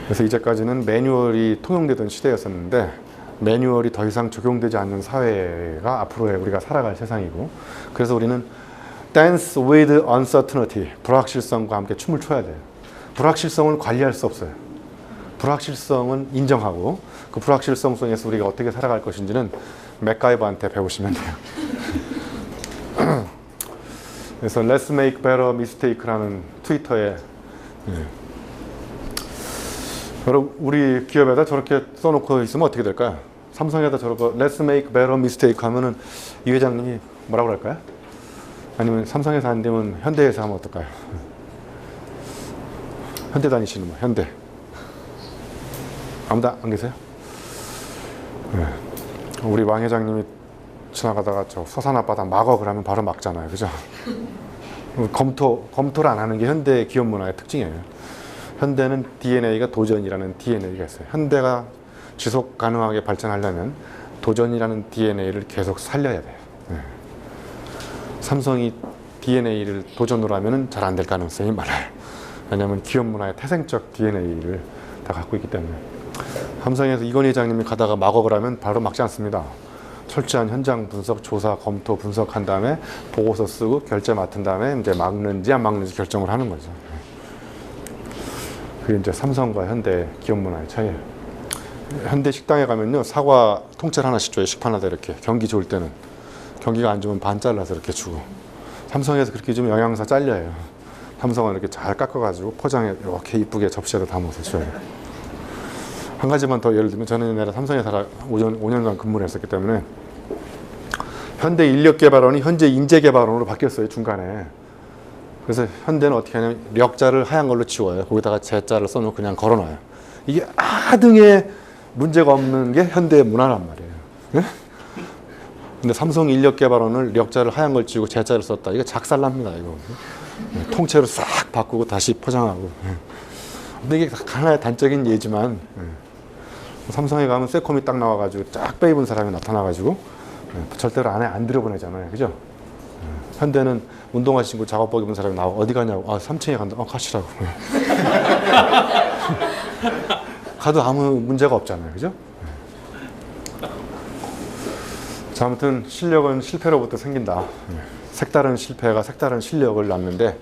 그래서 이제까지는 매뉴얼이 통용되던 시대였었는데 매뉴얼이 더 이상 적용되지 않는 사회가 앞으로 우리가 살아갈 세상이고 그래서 우리는 dance with uncertainty, 불확실성과 함께 춤을 춰야 돼요. 불확실성을 관리할 수 없어요. 불확실성은 인정하고 그 불확실성 속에서 우리가 어떻게 살아갈 것인지는 맥가이버한테 배우시면 돼요. 그래서 Let's Make Better Mistake라는 트위터에 여러분 우리 기업에다 저렇게 써놓고 있으면 어떻게 될까요? 삼성에다 저렇게 Let's Make Better Mistake 하면은 이 회장님이 뭐라고 할까요? 아니면 삼성에서 안 되면 현대에서 하면 어떨까요? 현대 다니시는 분, 현대. 아무도 안 계세요? 네. 우리 왕 회장님이 지나가다가 저 서산 앞바다 막어 그러면 바로 막잖아요. 그죠? 검토를 안 하는 게 현대 기업 문화의 특징이에요. 현대는 DNA가 도전이라는 DNA가 있어요. 현대가 지속 가능하게 발전하려면 도전이라는 DNA를 계속 살려야 돼요. 네. 삼성이 DNA를 도전으로 하면 잘 안 될 가능성이 많아요. 왜냐하면 기업 문화의 태생적 DNA를 다 갖고 있기 때문에. 삼성에서 이건희 회장님이 가다가 막어을 하면 바로 막지 않습니다. 철저한 현장 분석, 조사, 검토, 분석한 다음에 보고서 쓰고 결제 맡은 다음에 이제 막는지 안 막는지 결정을 하는 거죠. 그게 이제 삼성과 현대 기업 문화의 차이예요. 현대 식당에 가면요, 사과 통째로 하나씩 줘요. 식판하다 이렇게. 경기 좋을 때는. 경기가 안 좋으면 반 잘라서 이렇게 주고. 삼성에서 그렇게 주면 영양사 잘려요. 삼성은 이렇게 잘 깎아가지고 포장해 이렇게 이쁘게 접시에다 담아서 줘요. 한 가지만 더 예를 들면 저는 옛날에 삼성에서 5년간 근무를 했었기 때문에 현대 인력개발원이 현재 인재개발원으로 바뀌었어요. 중간에. 그래서 현대는 어떻게 하냐면 력자를 하얀 걸로 지워요. 거기다가 제자를 써놓고 그냥 걸어놔요. 이게 아등에 문제가 없는 게 현대의 문화란 말이에요. 네? 근데 삼성 인력개발원을 력자를 하얀 걸 지우고 제자를 썼다. 이거 작살납니다. 이거. 통째로 싹 바꾸고 다시 포장하고. 근데 이게 하나의 단적인 예지만 삼성에 가면 세콤이 딱 나와가지고 쫙 빼입은 사람이 나타나가지고 절대로 안에 안 들여보내잖아요. 그죠? 현대는 운동화 신고 작업복 입은 사람이 나와 어디 가냐고. 아, 3층에 간다. 가시라고. 가도 아무 문제가 없잖아요. 그죠? 자, 아무튼 실력은 실패로부터 생긴다. 색다른 실패가 색다른 실력을 낳는데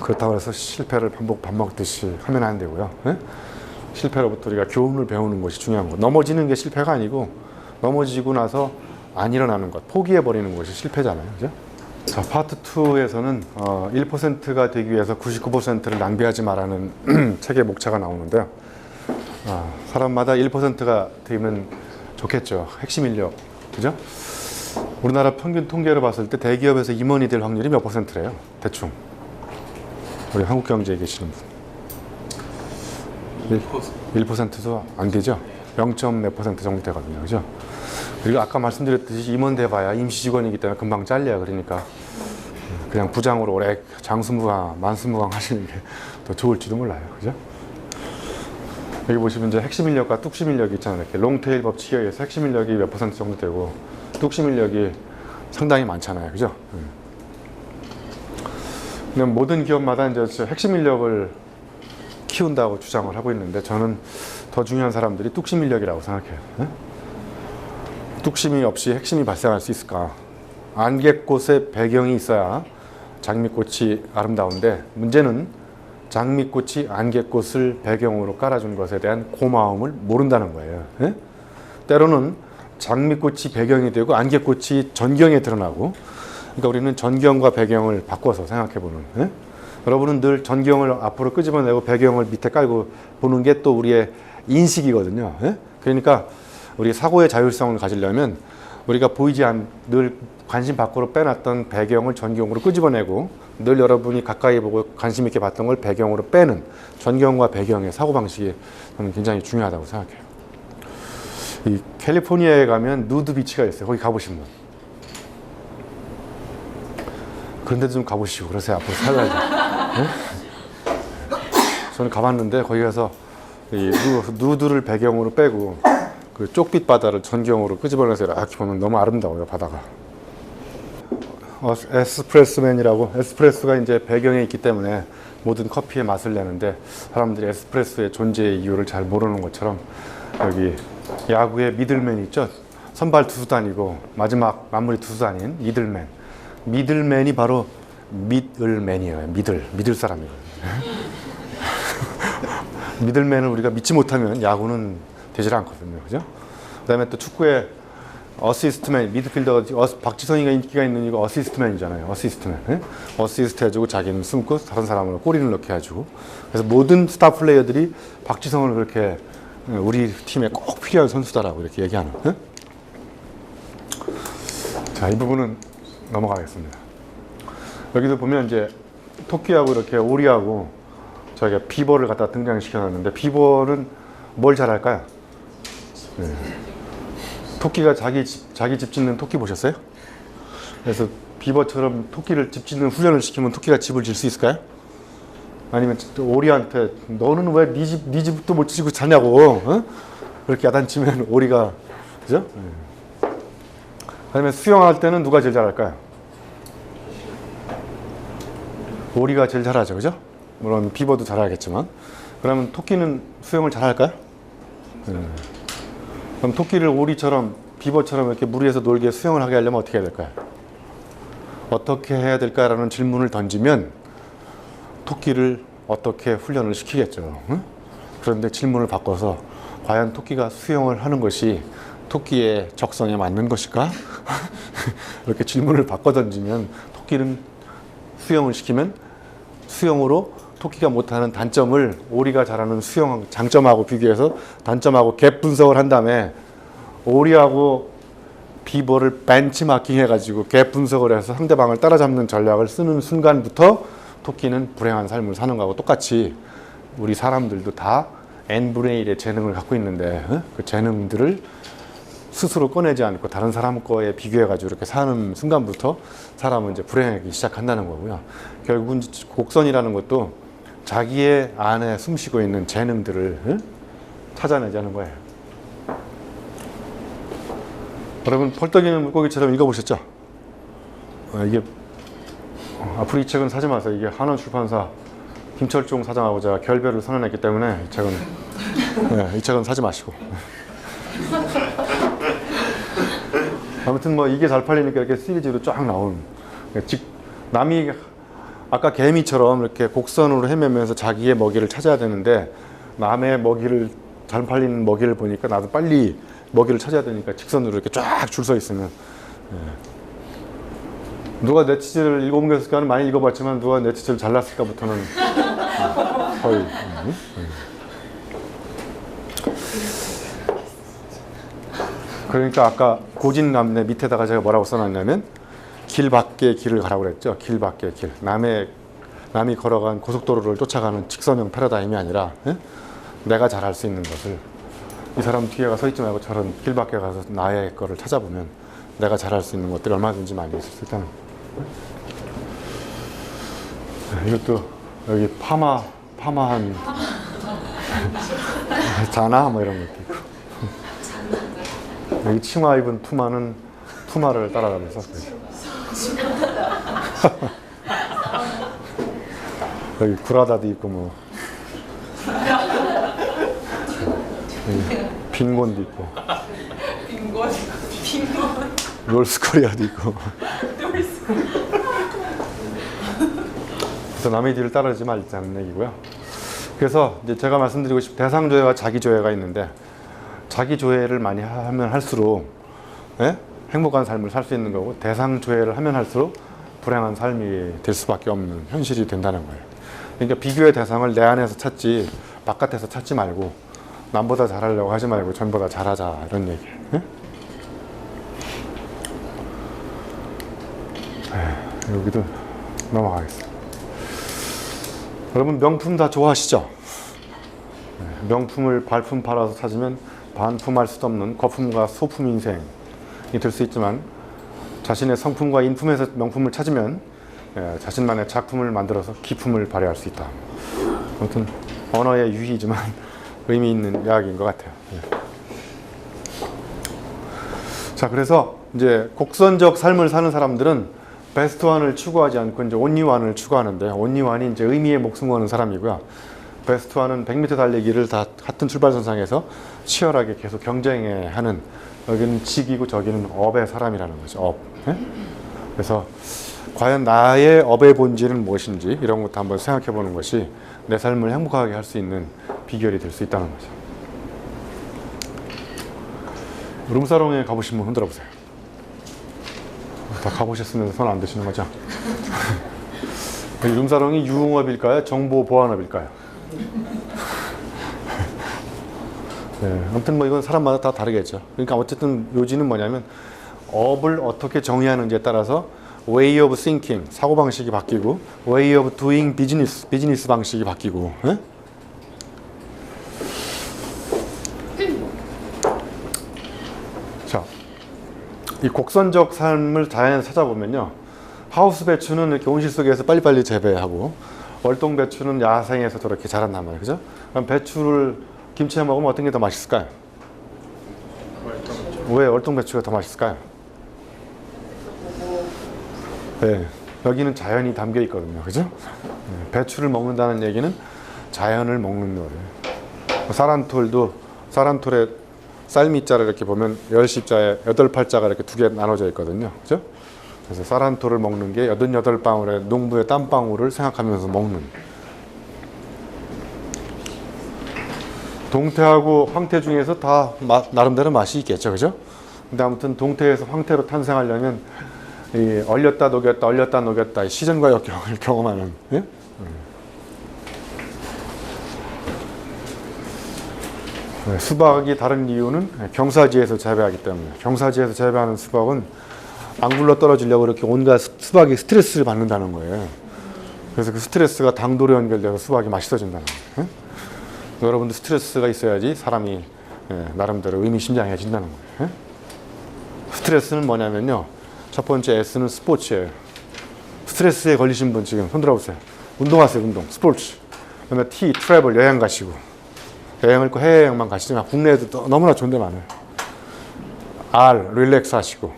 그렇다고 해서 실패를 밥 먹듯이 하면 안 되고요. 실패로부터 우리가 교훈을 배우는 것이 중요한 것. 넘어지는 게 실패가 아니고 넘어지고 나서 안 일어나는 것, 포기해버리는 것이 실패잖아요. 그죠? 자, 파트 2에서는 1%가 되기 위해서 99%를 낭비하지 말라는 책의 목차가 나오는데요. 사람마다 1%가 되면 좋겠죠. 핵심 인력. 그죠? 우리나라 평균 통계로 봤을 때 대기업에서 임원이 될 확률이 몇 %래요? 대충. 우리 한국경제에 계시는 분. 1%도 안 되죠? 0.몇% 정도 되거든요. 그죠? 그리고 아까 말씀드렸듯이 임원 돼봐야 임시 직원이기 때문에 금방 잘려요. 그러니까 그냥 부장으로 오래 장수무강, 만수무강 하시는 게 더 좋을지도 몰라요. 그죠? 여기 보시면 이제 핵심 인력과 뚝심 인력이 있잖아요. 이렇게 롱테일 법칙에 의해서 핵심 인력이 몇 % 정도 되고 뚝심 인력이 상당히 많잖아요. 그죠? 근데 모든 기업마다 이제 핵심 인력을 키운다고 주장을 하고 있는데 저는 더 중요한 사람들이 뚝심 인력이라고 생각해요. 뚝심이 없이 핵심이 발생할 수 있을까? 안개꽃의 배경이 있어야 장미꽃이 아름다운데 문제는 장미꽃이 안개꽃을 배경으로 깔아준 것에 대한 고마움을 모른다는 거예요. 때로는 장미꽃이 배경이 되고 안개꽃이 전경에 드러나고, 그러니까 우리는 전경과 배경을 바꿔서 생각해보는. 여러분은 늘 전경을 앞으로 끄집어내고 배경을 밑에 깔고 보는 게 또 우리의 인식이거든요. 그러니까 우리 사고의 자율성을 가지려면 우리가 늘 관심 밖으로 빼놨던 배경을 전경으로 끄집어내고 늘 여러분이 가까이 보고 관심 있게 봤던 걸 배경으로 빼는 전경과 배경의 사고방식이 저는 굉장히 중요하다고 생각해요. 이 캘리포니아에 가면 누드 비치가 있어요. 거기 가보신 분. 그런 데도 좀 가보시고 그러세요. 앞으로 살아야죠. 저는 가봤는데 거기 가서 이 누드를 배경으로 빼고 그 쪽빛 바다를 전경으로 끄집어내서 이렇게 보면 너무 아름다워요, 바다가. 에스프레소맨이라고, 에스프레소가 이제 배경에 있기 때문에 모든 커피의 맛을 내는데 사람들이 에스프레소의 존재의 이유를 잘 모르는 것처럼 여기 야구의 미들맨이 있죠. 선발 투수단이고 마지막 마무리 투수단인 미들맨. 미들맨이 바로 미들맨이에요. 믿을 사람이거든요. 미들맨을 우리가 믿지 못하면 야구는 되질 않거든요. 그죠? 그 다음에 또 축구에 어시스트맨, 미드필더가 박지성이가 인기가 있는 이유가 어시스트맨이잖아요. 어시스트맨. 예? 어시스트 해주고 자기는 숨고 다른 사람을 꼬리를 넣게 해주고. 그래서 모든 스타 플레이어들이 박지성을 그렇게 우리 팀에 꼭 필요한 선수다라고 이렇게 얘기하는. 예? 자, 이 부분은 넘어가겠습니다. 여기도 보면 이제 토끼하고 이렇게 오리하고 저희가 비버를 갖다 등장시켜놨는데 비버는 뭘 잘할까요? 네. 토끼가 자기 집 짓는 토끼 보셨어요? 그래서 비버처럼 토끼를 집 짓는 훈련을 시키면 토끼가 집을 질 수 있을까요? 아니면 오리한테 너는 왜 네 집도 못 지고 자냐고 어? 그렇게 야단치면 오리가 그죠? 네. 아니면 수영할 때는 누가 제일 잘할까요? 오리가 제일 잘하죠, 그죠? 물론 비버도 잘하겠지만 그러면 토끼는 수영을 잘할까요? 네. 그럼 토끼를 오리처럼 비버처럼 이렇게 물 위에서 놀게 수영을 하게 하려면 어떻게 해야 될까요? 어떻게 해야 될까라는 질문을 던지면 토끼를 어떻게 훈련을 시키겠죠. 응? 그런데 질문을 바꿔서 과연 토끼가 수영을 하는 것이 토끼의 적성에 맞는 것일까? 이렇게 질문을 바꿔 던지면 토끼는 수영을 시키면 수영으로 토끼가 못하는 단점을 오리가 잘하는 수영 장점하고 비교해서 단점하고 갭 분석을 한 다음에 오리하고 비버를 벤치마킹 해가지고 갭 분석을 해서 상대방을 따라잡는 전략을 쓰는 순간부터 토끼는 불행한 삶을 사는 거하고 똑같이 우리 사람들도 다 n분의 1의 재능을 갖고 있는데 그 재능들을 스스로 꺼내지 않고 다른 사람 거에 비교해가지고 이렇게 사는 순간부터 사람은 이제 불행하기 시작한다는 거고요. 결국은 곡선이라는 것도 자기의 안에 숨쉬고 있는 재능들을 찾아내자는 거예요. 여러분 펄떡이는 물고기처럼 읽어보셨죠? 이게 앞으로 이 책은 사지 마세요. 이게 한원출판사 김철종 사장하고 제가 결별을 선언했기 때문에 이 책은 사지 마시고. 아무튼 뭐 이게 잘 팔리니까 이렇게 시리즈로 쫙 나온 남이 아까 개미처럼 이렇게 곡선으로 헤매면서 자기의 먹이를 찾아야 되는데 남의 먹이를 잘 팔리는 먹이를 보니까 나도 빨리 먹이를 찾아야 되니까 직선으로 이렇게 쫙 줄 서 있으면 누가 내 치즈를 읽어본겠을까는 많이 읽어봤지만 누가 내 치즈를 잘랐을까부터는 거의 그러니까 아까 고진남내 밑에다가 제가 뭐라고 써놨냐면 길 밖에 길을 가라고 그랬죠. 길 밖에 길. 남이 걸어간 고속도로를 쫓아가는 직선형 패러다임이 아니라 내가 잘할 수 있는 것을 이 사람 뒤에 서 있지 말고 저런 길 밖에 가서 나의 거를 찾아보면 내가 잘할 수 있는 것들이 얼마든지 많이 있을 수 있다는 이것도 여기 파마한 자나 뭐 이런 것도 있고 여기 치마 입은 투마는 투마를 따라가면서 여기 구라다도 있고 뭐 여기 빈곤도 있고 빈곤 롤스코리아도 있고 그래서 남의 뒤를 따르지 말자는 얘기고요. 그래서 이제 제가 말씀드리고 싶은 대상조회와 자기조회가 있는데 자기조회를 많이 하면 할수록 행복한 삶을 살 수 있는 거고 대상조회를 하면 할수록 불행한 삶이 될 수밖에 없는 현실이 된다는 거예요. 그러니까 비교의 대상을 내 안에서 찾지 바깥에서 찾지 말고 남보다 잘하려고 하지 말고 전보다 잘하자 이런 얘기예요. 여기도 넘어가겠습니다. 여러분 명품 다 좋아하시죠? 명품을 발품 팔아서 찾으면 반품할 수도 없는 거품과 소품 인생이 될 수 있지만 자신의 성품과 인품에서 명품을 찾으면 자신만의 작품을 만들어서 기품을 발휘할 수 있다. 아무튼 언어의 유희지만 의미 있는 이야기인 것 같아요. 자, 그래서 이제 곡선적 삶을 사는 사람들은 베스트 원을 추구하지 않고 이제 온리 원을 추구하는데 온리 원이 이제 의미에 목숨 거는 사람이고요. 베스트 원은 100m 달리기를 다 같은 출발선상에서 치열하게 계속 경쟁하는 여기는 직이고 저기는 업의 사람이라는 거죠. 업. 그래서 과연 나의 업의 본질은 무엇인지 이런 것도 한번 생각해 보는 것이 내 삶을 행복하게 할 수 있는 비결이 될 수 있다는 거죠. 룸사롱에 가보신 분 흔들어 보세요. 다 가보셨으면 손 안 드시는 거죠? 이 룸사롱이 유흥업일까요? 정보보안업일까요? 네, 아무튼 뭐 이건 사람마다 다 다르겠죠. 그러니까 어쨌든 요지는 뭐냐면 업을 어떻게 정의하는지에 따라서 way of thinking, 사고방식이 바뀌고 way of doing business, 비즈니스 방식이 바뀌고 예? 자, 이 곡선적 삶을 자연에서 찾아보면요. 하우스 배추는 이렇게 온실 속에서 빨리빨리 재배하고 월동 배추는 야생에서 저렇게 자란단 말이에요. 그죠? 그럼 배추를 김치에 먹으면 어떤 게 더 맛있을까요? 왜 월동 배추가 더 맛있을까요? 네, 여기는 자연이 담겨 있거든요. 그죠? 네, 배추를 먹는다는 얘기는 자연을 먹는 거예요. 사란톨에 쌀미자를 이렇게 보면 10십자에 8팔자가 이렇게 두 개 나눠져 있거든요. 그죠? 그래서 쌀한톨을 먹는 게 88방울의 농부의 땀방울을 생각하면서 먹는. 동태하고 황태 중에서 다 나름대로 맛이 있겠죠. 그죠? 근데 아무튼 동태에서 황태로 탄생하려면 이 얼렸다 녹였다 얼렸다 녹였다 시전과 역경을 경험하는 예? 네, 수박이 다른 이유는 경사지에서 재배하기 때문에 경사지에서 재배하는 수박은 안 굴러 떨어지려고 이렇게 온갖 수박이 스트레스를 받는다는 거예요. 그래서 그 스트레스가 당도로 연결돼서 수박이 맛있어진다는 거예요. 예? 여러분도 스트레스가 있어야지 사람이 나름대로 의미심장해진다는 거예요. 예? 스트레스는 뭐냐면요. 첫 번째 S는 스포츠예요. 스트레스에 걸리신 분 지금 손 들어보세요. 운동하세요, 운동. 스포츠. 그다음에 T, 트래블, 여행 가시고. 여행을 꼭 해외여행만 가시지만 국내에도 너무나 좋은 데 많아요. R, 릴렉스 하시고.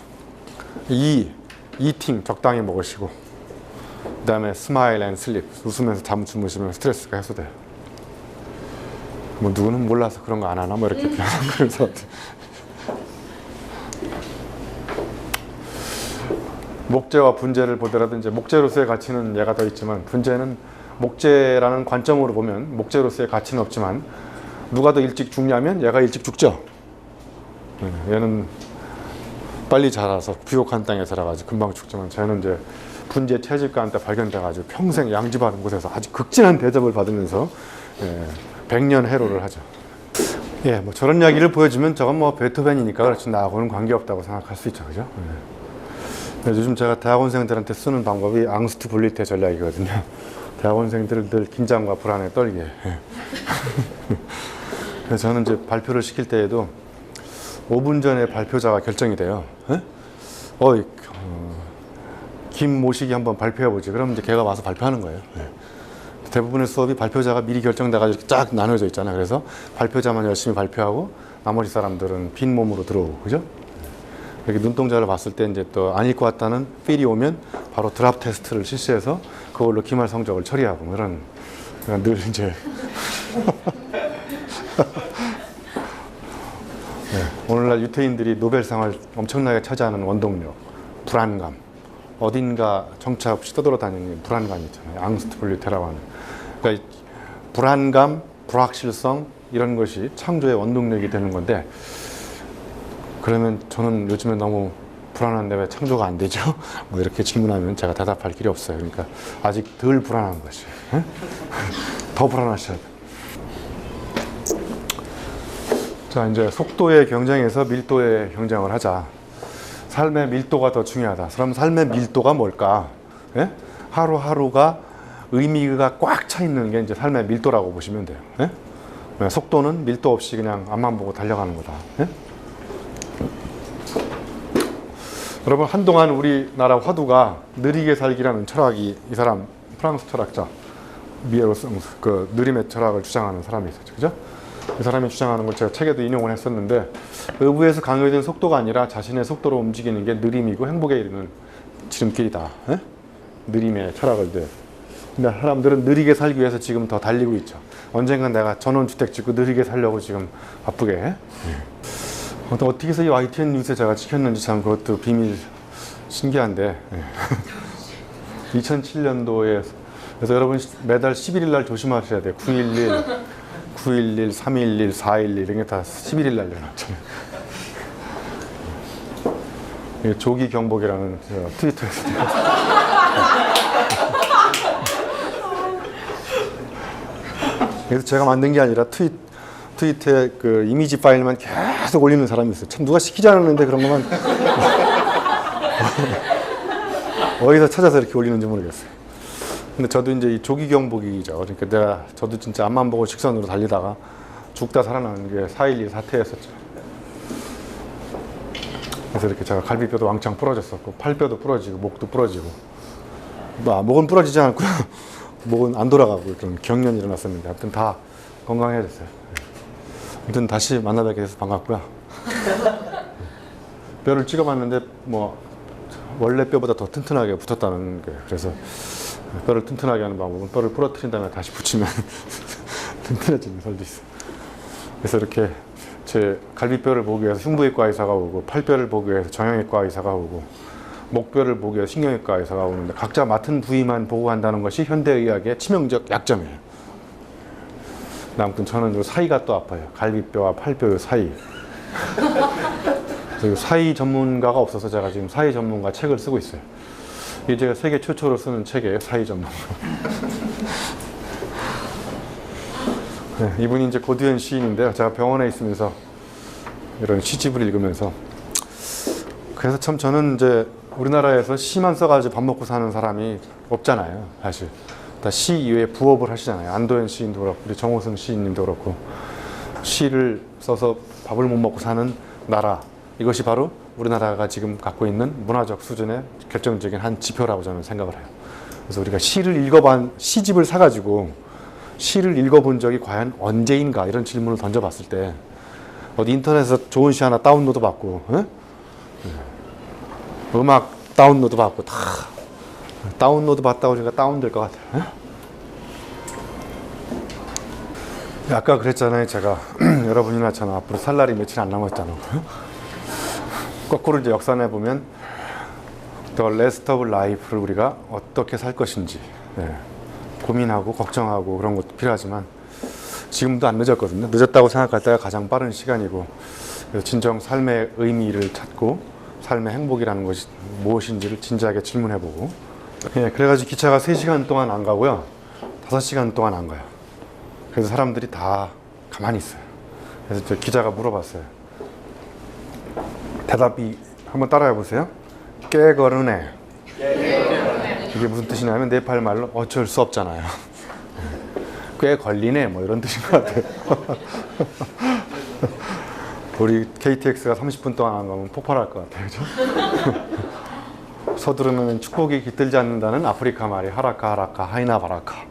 E, 이팅, 적당히 먹으시고. 그 다음에 스마일 앤 슬립, 웃으면서 잠 주무시면 스트레스가 해소돼요. 뭐 누구는 몰라서 그런 거 안 하나 뭐 이렇게 그래서 목재와 분재를 보더라도 이제 목재로서의 가치는 얘가 더 있지만 분재는 목재라는 관점으로 보면 목재로서의 가치는 없지만 누가 더 일찍 죽냐면 얘가 일찍 죽죠. 얘는 빨리 자라서 부욕한 땅에 자라가지고 금방 죽지만 쟤는 이제 분재 채집가한테 발견돼가지고 평생 양지바른 곳에서 아주 극진한 대접을 받으면서 100년 해로를 하죠. 예, 뭐 저런 이야기를 보여주면 저건 뭐 베토벤이니까 그렇지 나하고는 관계없다고 생각할 수 있죠, 그죠? 요즘 제가 대학원생들한테 쓰는 방법이 앙스트 블리테 전략이거든요. 대학원생들을 늘 긴장과 불안에 떨게. 그래서 저는 이제 발표를 시킬 때에도 5분 전에 발표자가 결정이 돼요. 김 모시기 한번 발표해보지. 그럼 이제 걔가 와서 발표하는 거예요. 대부분의 수업이 발표자가 미리 결정돼가지고 이렇게 쫙 나눠져 있잖아요. 그래서 발표자만 열심히 발표하고 나머지 사람들은 빈 몸으로 들어오고, 그죠? 이렇게 눈동자를 봤을 때 이제 또 아닐 것 같다는 필이 오면 바로 드랍 테스트를 실시해서 그걸로 기말 성적을 처리하고 뭐 이런 늘 이제 오늘날 유태인들이 노벨상을 엄청나게 차지하는 원동력, 불안감, 어딘가 정처 없이 떠돌아다니는 불안감이 있잖아요. 앙스트 블리테라고 하는. 그러니까 불안감, 불확실성 이런 것이 창조의 원동력이 되는 건데 그러면 저는 요즘에 너무 불안한데 왜 창조가 안 되죠? 뭐 이렇게 질문하면 제가 대답할 길이 없어요. 그러니까 아직 덜 불안한 것이. 더 불안하셔야 돼요. 자, 이제 속도의 경쟁에서 밀도의 경쟁을 하자. 삶의 밀도가 더 중요하다. 그럼 삶의 밀도가 뭘까? 예? 하루하루가 의미가 꽉 차 있는 게 이제 삶의 밀도라고 보시면 돼요. 예? 속도는 밀도 없이 그냥 앞만 보고 달려가는 거다. 예? 여러분, 한동안 우리나라 화두가 느리게 살기라는 철학이 이 사람 프랑스 철학자 미에로스 그 느림의 철학을 주장하는 사람이 있었죠. 그죠? 이 사람이 주장하는 걸 제가 책에도 인용을 했었는데 의부에서 강요된 속도가 아니라 자신의 속도로 움직이는 게 느림이고 행복에 이르는 지름길이다. 에? 느림의 철학을 돼. 근데 사람들은 느리게 살기 위해서 지금 더 달리고 있죠. 언젠간 내가 전원주택 짓고 느리게 살려고 지금 바쁘게 해. 어떻게 해서 이 YTN 뉴스에 제가 찍혔는지 참 그것도 비밀 신기한데 2007년도에 그래서 여러분 매달 11일 날 조심하셔야 돼요. 911, 311, 411 이런 게 다 11일 날 열렸잖아요. 이게 조기 경복이라는 트위터에서 그래서 제가 만든 게 아니라 트위터에 그 이미지 파일만 계속 올리는 사람이 있어요. 참 누가 시키지 않았는데 그런 것만 어디서 찾아서 이렇게 올리는지 모르겠어요. 근데 저도 이제 이 조기 경복이죠. 그러니까 저도 진짜 앞만 보고 직선으로 달리다가 죽다 살아나는 게 4.12 사태였었죠. 그래서 이렇게 제가 갈비뼈도 왕창 부러졌었고 팔뼈도 부러지고 목도 부러지고 목은 부러지지 않았고요. 목은 안 돌아가고 그런 경련이 일어났었는데 하여튼 다 건강해졌어요. 아무튼 다시 만나뵙게 돼서 반갑고요. 뼈를 찍어봤는데 뭐 원래 뼈보다 더 튼튼하게 붙었다는 게 그래서 뼈를 튼튼하게 하는 방법은 뼈를 부러뜨린 다음에 다시 붙이면 튼튼해지는 설도 있어요. 그래서 이렇게 제 갈비뼈를 보기 위해서 흉부외과 의사가 오고 팔뼈를 보기 위해서 정형외과 의사가 오고 목뼈를 보기 위해서 신경외과 의사가 오는데 각자 맡은 부위만 보고 한다는 것이 현대의학의 치명적 약점이에요. 아무튼 저는 요 사이가 또 아파요. 갈비뼈와 팔뼈 사이. 그래서 사이 전문가가 없어서 제가 지금 사이 전문가 책을 쓰고 있어요. 이게 제가 세계 최초로 쓰는 책이에요. 사이 전문가. 네, 이분이 이제 고두현 시인인데요. 제가 병원에 있으면서 이런 시집을 읽으면서 그래서 참 저는 이제 우리나라에서 시만 써가지고 밥 먹고 사는 사람이 없잖아요. 사실 다 시 이외에 부업을 하시잖아요. 안도현 시인도 그렇고 우리 정호승 시인님도 그렇고 시를 써서 밥을 못 먹고 사는 나라, 이것이 바로 우리나라가 지금 갖고 있는 문화적 수준의 결정적인 한 지표라고 저는 생각을 해요. 그래서 우리가 시를 시집을 사가지고 시를 읽어본 적이 과연 언제인가 이런 질문을 던져봤을 때 어디 인터넷에서 좋은 시 하나 다운로드 받고 음악 다운로드 받고 다 다운로드 받다고 그러니까 다운될 것 같아요. 아까 그랬잖아요. 제가 여러분이나 저는 앞으로 살 날이 며칠 안 남았잖아요. 거꾸로 이제 역산해 보면 The rest of life를 우리가 어떻게 살 것인지 고민하고 걱정하고 그런 것도 필요하지만 지금도 안 늦었거든요. 늦었다고 생각할 때가 가장 빠른 시간이고 그래서 진정 삶의 의미를 찾고 삶의 행복이라는 것이 무엇인지를 진지하게 질문해보고 그래가지고 기차가 3시간 동안 안 가고요. 5시간 동안 안 가요. 그래서 사람들이 다 가만히 있어요. 그래서 저 기자가 물어봤어요. 대답이 한번 따라해 보세요. 깨거르네. 이게 무슨 뜻이냐면 네팔 말로 어쩔 수 없잖아요. 꽤 걸리네 뭐 이런 뜻인 것 같아요. 우리 KTX가 30분 동안 안 가면 폭발할 것 같아요. 그죠? 서두르면 축복이 깃들지 않는다는 아프리카 말이 하라카 하라카 하이나 바라카.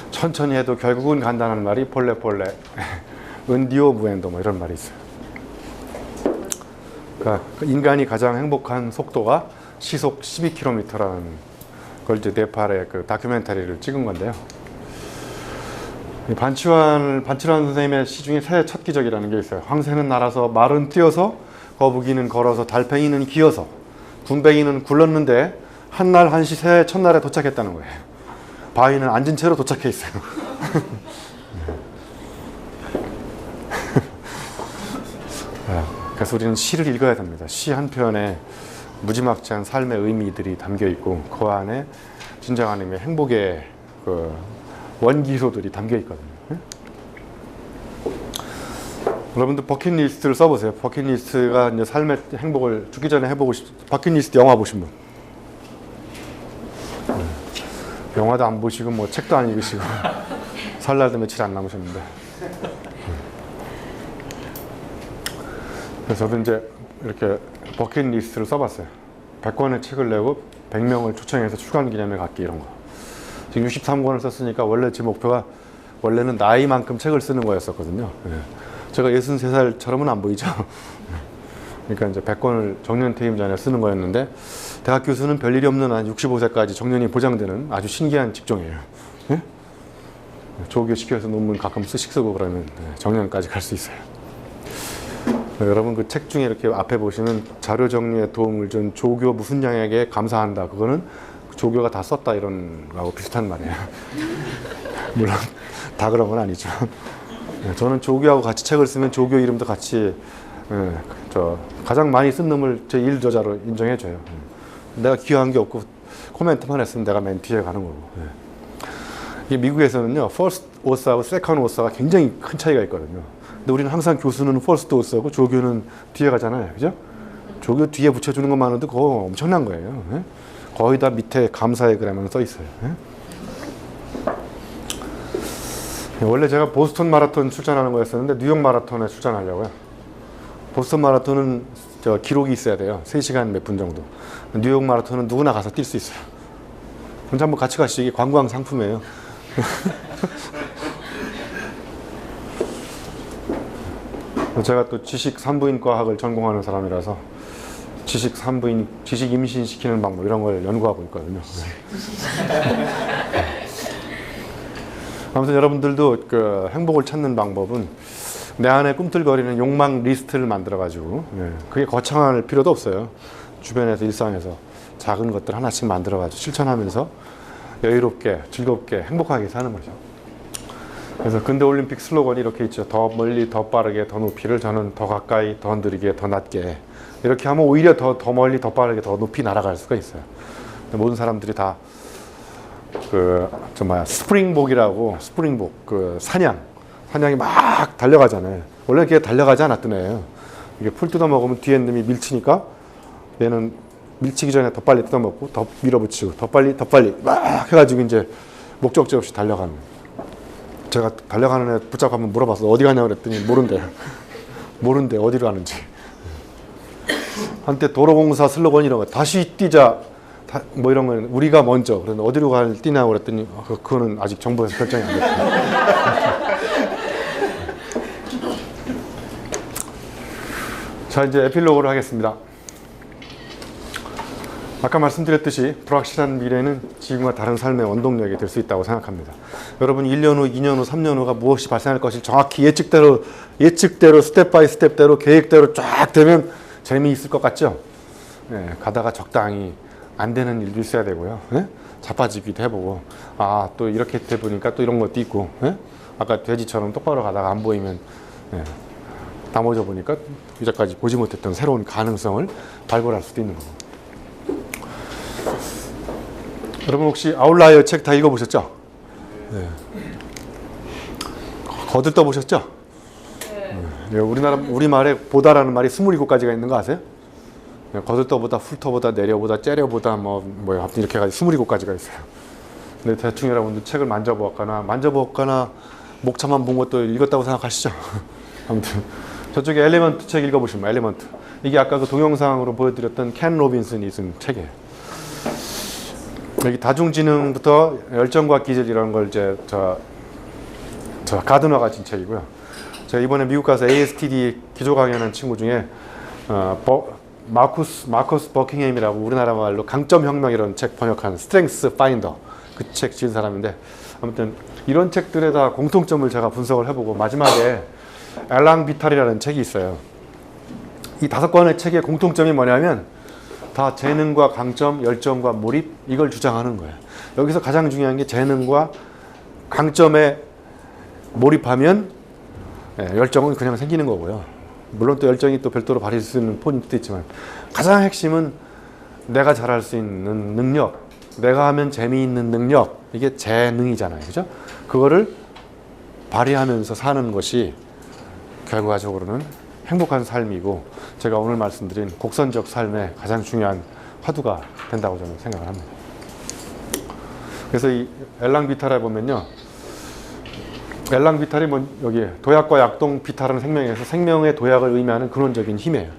천천히 해도 결국은 간다는 말이 폴레폴레 은디오 무엔도 뭐 이런 말이 있어요. 그러니까 인간이 가장 행복한 속도가 시속 12km라는 걸 이제 네팔의 그 다큐멘터리를 찍은 건데요. 반치환 선생님의 시 중에 새의 첫 기적이라는 게 있어요. 황새는 날아서 말은 뛰어서 거북이는 걸어서 달팽이는 기어서 군뱅이는 굴렀는데 한날 한시 새해 첫날에 도착했다는 거예요. 바위는 앉은 채로 도착해 있어요. 그래서 우리는 시를 읽어야 됩니다. 시 한 편에 무지막지한 삶의 의미들이 담겨 있고 그 안에 진정한 의미의 행복의 그 원기소들이 담겨 있거든요. 여러분들 버킷리스트를 써보세요. 버킷리스트가 이제 삶의 행복을 죽기 전에 해보고 버킷리스트 영화 보신 분? 영화도 안 보시고 뭐 책도 안 읽으시고 설날도 며칠 안 남으셨는데. 그래서 저도 이제 이렇게 버킷리스트를 써봤어요. 100권의 책을 내고 100명을 초청해서 출간 기념회 갖기 이런 거. 지금 63권을 썼으니까 원래 제 목표가 원래는 나이만큼 책을 쓰는 거였었거든요. 제가 63살처럼은 안 보이죠. 그러니까 이제 100권을 정년 퇴임 전에 쓰는 거였는데 대학 교수는 별일이 없는 한 65세까지 정년이 보장되는 아주 신기한 직종이에요. 조교 시켜서 논문 가끔 쓰고 그러면 정년까지 갈 수 있어요. 여러분 그 책 중에 이렇게 앞에 보시는 자료 정리에 도움을 준 조교 무슨 양에게 감사한다. 그거는 조교가 다 썼다 이런 거하고 비슷한 말이에요. 물론 다 그런 건 아니죠. 저는 조교하고 같이 책을 쓰면 조교 이름도 같이 가장 많이 쓴 놈을 제 일 저자로 인정해줘요. 내가 기여한 게 없고 코멘트만 했으면 내가 맨 뒤에 가는 거고. 이 미국에서는요, 퍼스트 오사하고 세컨드 오사가 굉장히 큰 차이가 있거든요. 근데 우리는 항상 교수는 퍼스트 오사고 조교는 뒤에 가잖아요, 그죠? 조교 뒤에 붙여주는 것만으로도 그거 엄청난 거예요. 예? 거의 다 밑에 감사의 글에만 써 있어요. 예? 원래 제가 보스턴 마라톤 출전하는 거였었는데 뉴욕 마라톤에 출전하려고요. 보스턴 마라톤은 기록이 있어야 돼요. 3시간 몇 분 정도. 뉴욕 마라톤은 누구나 가서 뛸 수 있어요. 혼자 한번 같이 가시죠. 이게 관광 상품이에요. 제가 또 지식 산부인과학을 전공하는 사람이라서 지식 임신시키는 방법 이런 걸 연구하고 있거든요. 아무튼 여러분들도 그 행복을 찾는 방법은 내 안에 꿈틀거리는 욕망 리스트를 만들어가지고, 그게 거창할 필요도 없어요. 주변에서 일상에서 작은 것들 하나씩 만들어가지고 실천하면서 여유롭게 즐겁게 행복하게 사는 거죠. 그래서 근대올림픽 슬로건이 이렇게 있죠. 더 멀리 더 빠르게 더 높이를, 저는 더 가까이 더 느리게 더 낮게. 이렇게 하면 오히려 더 멀리 더 빠르게 더 높이 날아갈 수가 있어요. 모든 사람들이 다 스프링복이라고, 스프링복, 사냥이 막 달려가잖아요. 원래 그게 달려가지 않았던 애예요. 이게 풀 뜯어 먹으면 뒤에 놈이 밀치니까 얘는 밀치기 전에 더 빨리 뜯어 먹고 더 밀어붙이고 더 빨리 막 해가지고 이제 목적지 없이 달려가는. 제가 달려가는 애 붙잡고 한번 물어봤어. 어디 가냐고 그랬더니 모른대 어디로 가는지. 한때 도로공사 슬로건 이런 거 다시 뛰자 뭐 이런 거는 우리가 먼저. 그런데 어디로 뛰냐고 그랬더니 그거는 아직 정부에서 결정이 안 됐고. 자, 이제 에필로그를 하겠습니다. 아까 말씀드렸듯이 불확실한 미래는 지금과 다른 삶의 원동력이 될 수 있다고 생각합니다. 여러분 1년 후, 2년 후, 3년 후가 무엇이 발생할 것을 정확히 예측대로 스텝 바이 스텝대로 계획대로 쫙 되면 재미있을 것 같죠? 네, 가다가 적당히 안 되는 일도 있어야 되고요. 네? 자빠지기도 해보고 또 이렇게 돼 보니까 또 이런 것도 있고, 네? 아까 돼지처럼 똑바로 가다가 안 보이면 나머져 보니까 이제까지 보지 못했던 새로운 가능성을 발굴할 수도 있는 거고. 여러분 혹시 아웃라이어 책 다 읽어보셨죠? 네. 거들떠 보셨죠? 네. 우리말에 보다라는 말이 27가지가 있는 거 아세요? 네, 거들떠보다, 훑어보다, 내려보다, 째려보다, 하여튼 이렇게 해가지고 27가지가 있어요. 근데 대충 여러분들 책을 만져보거나 목차만 본 것도 읽었다고 생각하시죠? 아무튼 저쪽에 엘리먼트 책 읽어보시면 엘리먼트. 이게 아까 그 동영상으로 보여드렸던 켄 로빈슨이 쓴 책이에요. 여기 다중지능부터 열정과 기질 이런 걸 이제 가드너가 진 책이고요. 제가 이번에 미국 가서 ASTD 기조 강연한 친구 중에 마커스 버킹햄이라고 우리나라 말로 강점혁명 이런 책 번역한 스트렝스 파인더 그 책 지은 사람인데, 아무튼 이런 책들에 다 공통점을 제가 분석을 해보고 마지막에 엘랑 비탈이라는 책이 있어요. 이 5권의 책의 공통점이 뭐냐면 다 재능과 강점, 열정과 몰입 이걸 주장하는 거예요. 여기서 가장 중요한 게 재능과 강점에 몰입하면 열정은 그냥 생기는 거고요. 물론 또 열정이 또 별도로 발휘할 수 있는 포인트도 있지만 가장 핵심은 내가 잘할 수 있는 능력, 내가 하면 재미있는 능력, 이게 재능이잖아요. 그죠? 그거를 발휘하면서 사는 것이 결과적으로는 행복한 삶이고 제가 오늘 말씀드린 곡선적 삶의 가장 중요한 화두가 된다고 저는 생각을 합니다. 그래서 이 엘랑 비탈에 보면요. 엘랑 비탈이 여기 도약과 약동 비탈은 생명에서 생명의 도약을 의미하는 근원적인 힘이에요.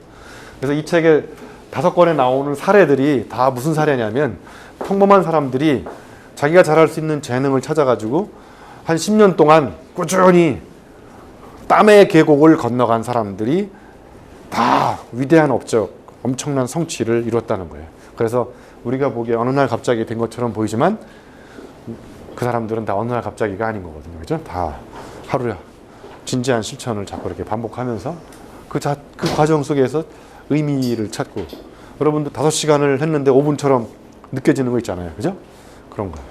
그래서 이 책에 5권에 나오는 사례들이 다 무슨 사례냐면 평범한 사람들이 자기가 잘할 수 있는 재능을 찾아가지고 한 10년 동안 꾸준히 땀의 계곡을 건너간 사람들이 다 위대한 업적, 엄청난 성취를 이뤘다는 거예요. 그래서 우리가 보기에 어느 날 갑자기 된 것처럼 보이지만 그 사람들은 다 어느 날 갑자기가 아닌 거거든요. 그죠? 다 하루에 진지한 실천을 자꾸 이렇게 반복하면서 그 과정 속에서 의미를 찾고, 여러분도 5시간을 했는데 5분처럼 느껴지는 거 있잖아요. 그죠? 그런 거예요.